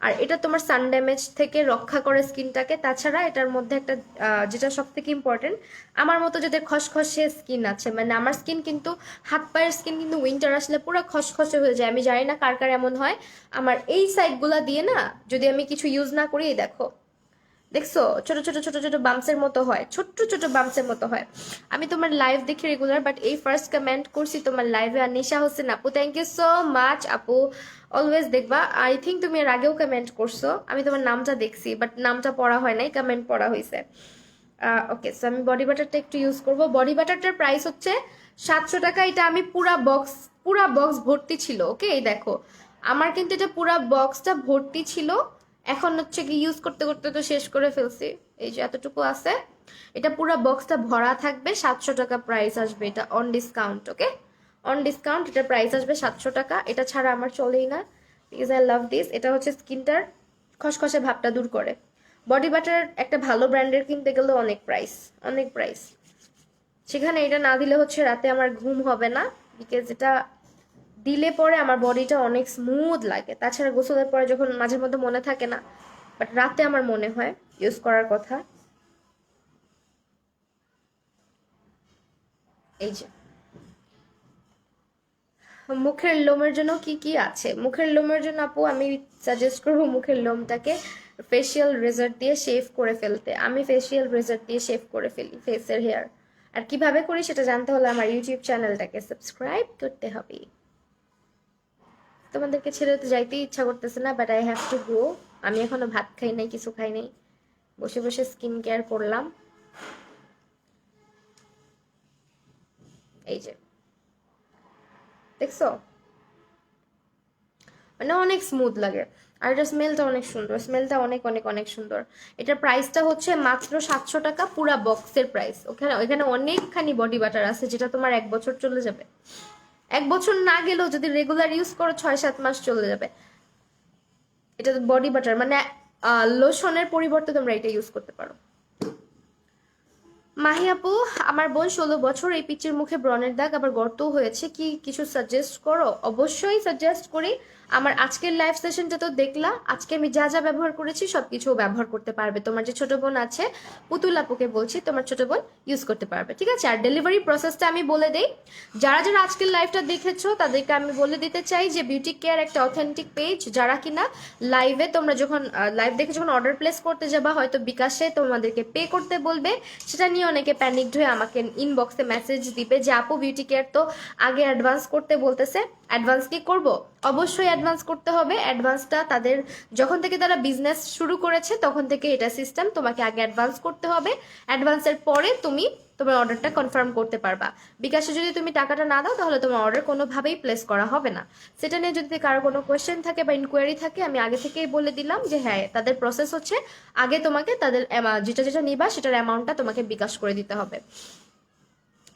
আর এটা তোমার সান ড্যামেজ থেকে রক্ষা করে স্কিনটাকে। তাছাড়া এটার মধ্যে একটা যেটা সব থেকে ইম্পর্টেন্ট, আমার মতো যাদের খসখসে স্কিন আছে, মানে আমার স্কিন কিন্তু হাত পায়ের স্কিন কিন্তু উইন্টার আসলে পুরো খসখসে হয়ে যায়, আমি জানি না কার কার এমন হয়। আমার এই সাইডগুলা দিয়ে না যদি আমি কিছু ইউজ না করি, দেখো দেখছো ছোট ছোট ছোট ছোট বাম্পসের মতো হয়, ছোট্ট ছোট বাম্পসের মতো হয়। আমি তোমার লাইভ দেখি রেগুলার, বাট এই ফার্স্ট কমেন্ট করছি তোমার লাইভে। আর নিশা হোসেন আপু, থ্যাংক ইউ সো মাচ আপু, অলওয়েজ দেখবা। আই থিঙ্ক তুমি এর আগেও কমেন্ট করছো, আমি তোমার নামটা দেখছি বাট নামটা পড়া হয় নাই, কমেন্ট পড়া হয়েছে। ওকে, সো আমি বডি বাটারটা একটু ইউজ করবো। বডি বাটারটার প্রাইস হচ্ছে 700 টাকা। এটা আমি পুরা বক্স ভর্তি ছিল। ওকে, এই দেখো আমার কিন্তু এটা পুরা বক্সটা ভর্তি ছিল। এখন হচ্ছে কি ইউজ করতে করতে তো শেষ করে ফেলছি, এই যে এতটুকু আছে। এটা পুরা বক্সটা ভরা থাকবে, 700 টাকা প্রাইস আসবে এটা on discount. Okay, on discount এটা প্রাইস আসবে 700 টাকা। এটা ছাড়া আমার চলেই না, বিকজ আই লাভ দিস। এটা হচ্ছে স্কিনটার খসখসে ভাবটা দূর করে। বডি বাটার একটা ভালো ব্র্যান্ডের কিনতে গেলে অনেক প্রাইস, অনেক প্রাইস। সেখানে এটা না দিলে হচ্ছে রাতে আমার ঘুম হবে না, বিকজ এটা দিলে পরে আমার বডিটা অনেক স্মুথ লাগে। তাছাড়া গোসলের পরে যখন মাঝে মধ্যে মনে থাকে না, বাট রাতে আমার মনে হয় ইউজ করার কথা। এই যে মুখের লোমের জন্য কি কি আছে, মুখের লোমের জন্য আপু আমি সাজেস্ট করবো মুখের লোমটাকে ফেসিয়াল রেজার দিয়ে শেভ করে ফেলতে। আমি ফেসিয়াল রেজার দিয়ে শেভ করে ফেলি ফেসের হেয়ার। আর কিভাবে করি সেটা জানতে হলে আমার ইউটিউব চ্যানেলটাকে সাবস্ক্রাইব করতে হবে। তোমাদেরকে ছেড়ে তো যাইতেই ইচ্ছা করতেছে না, but I have to go. আমি এখনো ভাত খাই নাই, কিছু খাই নাই, বসে বসে স্কিন কেয়ার করলাম। এই যে দেখছো, মানে অনেক স্মুথ লাগে। আর এটা স্মেলটা অনেক সুন্দর, স্মেলটা অনেক অনেক অনেক সুন্দর। এটার প্রাইসটা হচ্ছে মাত্র 700 টাকা, পুরা বক্সের প্রাইস। ওখানে ওইখানে অনেকখানি বডি বাটার আছে যেটা তোমার 1 বছর চলে যাবে। 1 বছর না গেলেও যদি রেগুলার ইউজ করো 6-7 মাস চলে যাবে। এটা বডি বাটার মানে লোশনের পরিবর্তে তোমরা এটা ইউজ করতে পারো। মাহি আপু, আমার বোন 16 বছর, এই পিচির মুখে ব্রণের দাগ আবার গর্তও হয়েছে, কি কিছু সাজেস্ট করো? অবশ্যই সাজেস্ট করি। আমার আজকের লাইভ সেশনটা তো দেখলা, আজকে আমি যা যা ব্যবহার করেছি সবকিছু ব্যবহার করতে পারবে। তোমার যে ছোট বোন আছে পুতুল আপুকে বলছি, তোমার ছোট বোন ইউজ করতে পারবে, ঠিক আছে? আর ডেলিভারি প্রসেসটা আমি বলে দেই। যারা যারা আজকের লাইভটা দেখেছো তাদেরকে আমি বলে দিতে চাই যে বিউটি কেয়ার একটা অথেন্টিক পেজ, যারা কিনা লাইভে তোমরা যখন লাইভ দেখে যখন অর্ডার প্লেস করতে যাবা হয়তো বিকাশে তোমাদেরকে পে করতে বলবে, সেটা নিয়ে অনেকে প্যানিকড হয়ে আমাকে ইনবক্সে মেসেজ দিবে যে আপু বিউটি কেয়ার তো আগে অ্যাডভান্স করতে বলতেছে, অ্যাডভান্স কি করব? অবশ্যই অ্যাডভান্স করতে হবে। অ্যাডভান্সটা তাদের যখন থেকে তারা বিজনেস শুরু করেছে তখন থেকে এটা সিস্টেম, তোমাকে আগে অ্যাডভান্স করতে হবে। অ্যাডভান্সের পরে তুমি তোমার অর্ডারটা কনফার্ম করতে পারবা। বিকাশে যদি তুমি টাকাটা না দাও তাহলে তোমার অর্ডার কোনোভাবেই প্লেস করা হবে না। সেটা নিয়ে যদি কারো কোনো কোয়েশ্চেন থাকে বা ইনকোয়ারি থাকে আমি আগে থেকেই বলে দিলাম যে হ্যাঁ, তাদের প্রসেস হচ্ছে আগে তোমাকে তাদের যেটা যেটা নিবা সেটার অ্যামাউন্টটা তোমাকে বিকাশ করে দিতে হবে।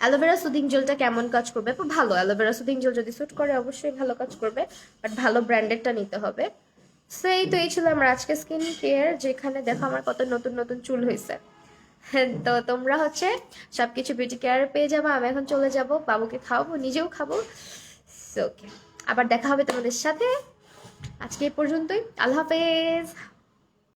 অ্যালোভেরা সুদিং জেলটা কেমন কাজ করবে? ভালো। অ্যালোভেরা সুদিং জেল যদি স্যুট করে অবশ্যই ভালো কাজ করবে, বাট ভালো ব্র্যান্ডেডটা নিতে হবে। সো এই ছিল আমার আজকে স্কিন কেয়ার, যেখানে দেখো আমার কত নতুন নতুন চুল হয়েছে। তো তোমরা হচ্ছে সবকিছু বিউটি কেয়ার পেয়ে যাবো। আমি এখন চলে যাব, বাবুকে খাওয়াবো, নিজেও খাবো। ওকে, আবার দেখা হবে তোমাদের সাথে। আজকে এই পর্যন্তই, আল্লাহ হাফেজ।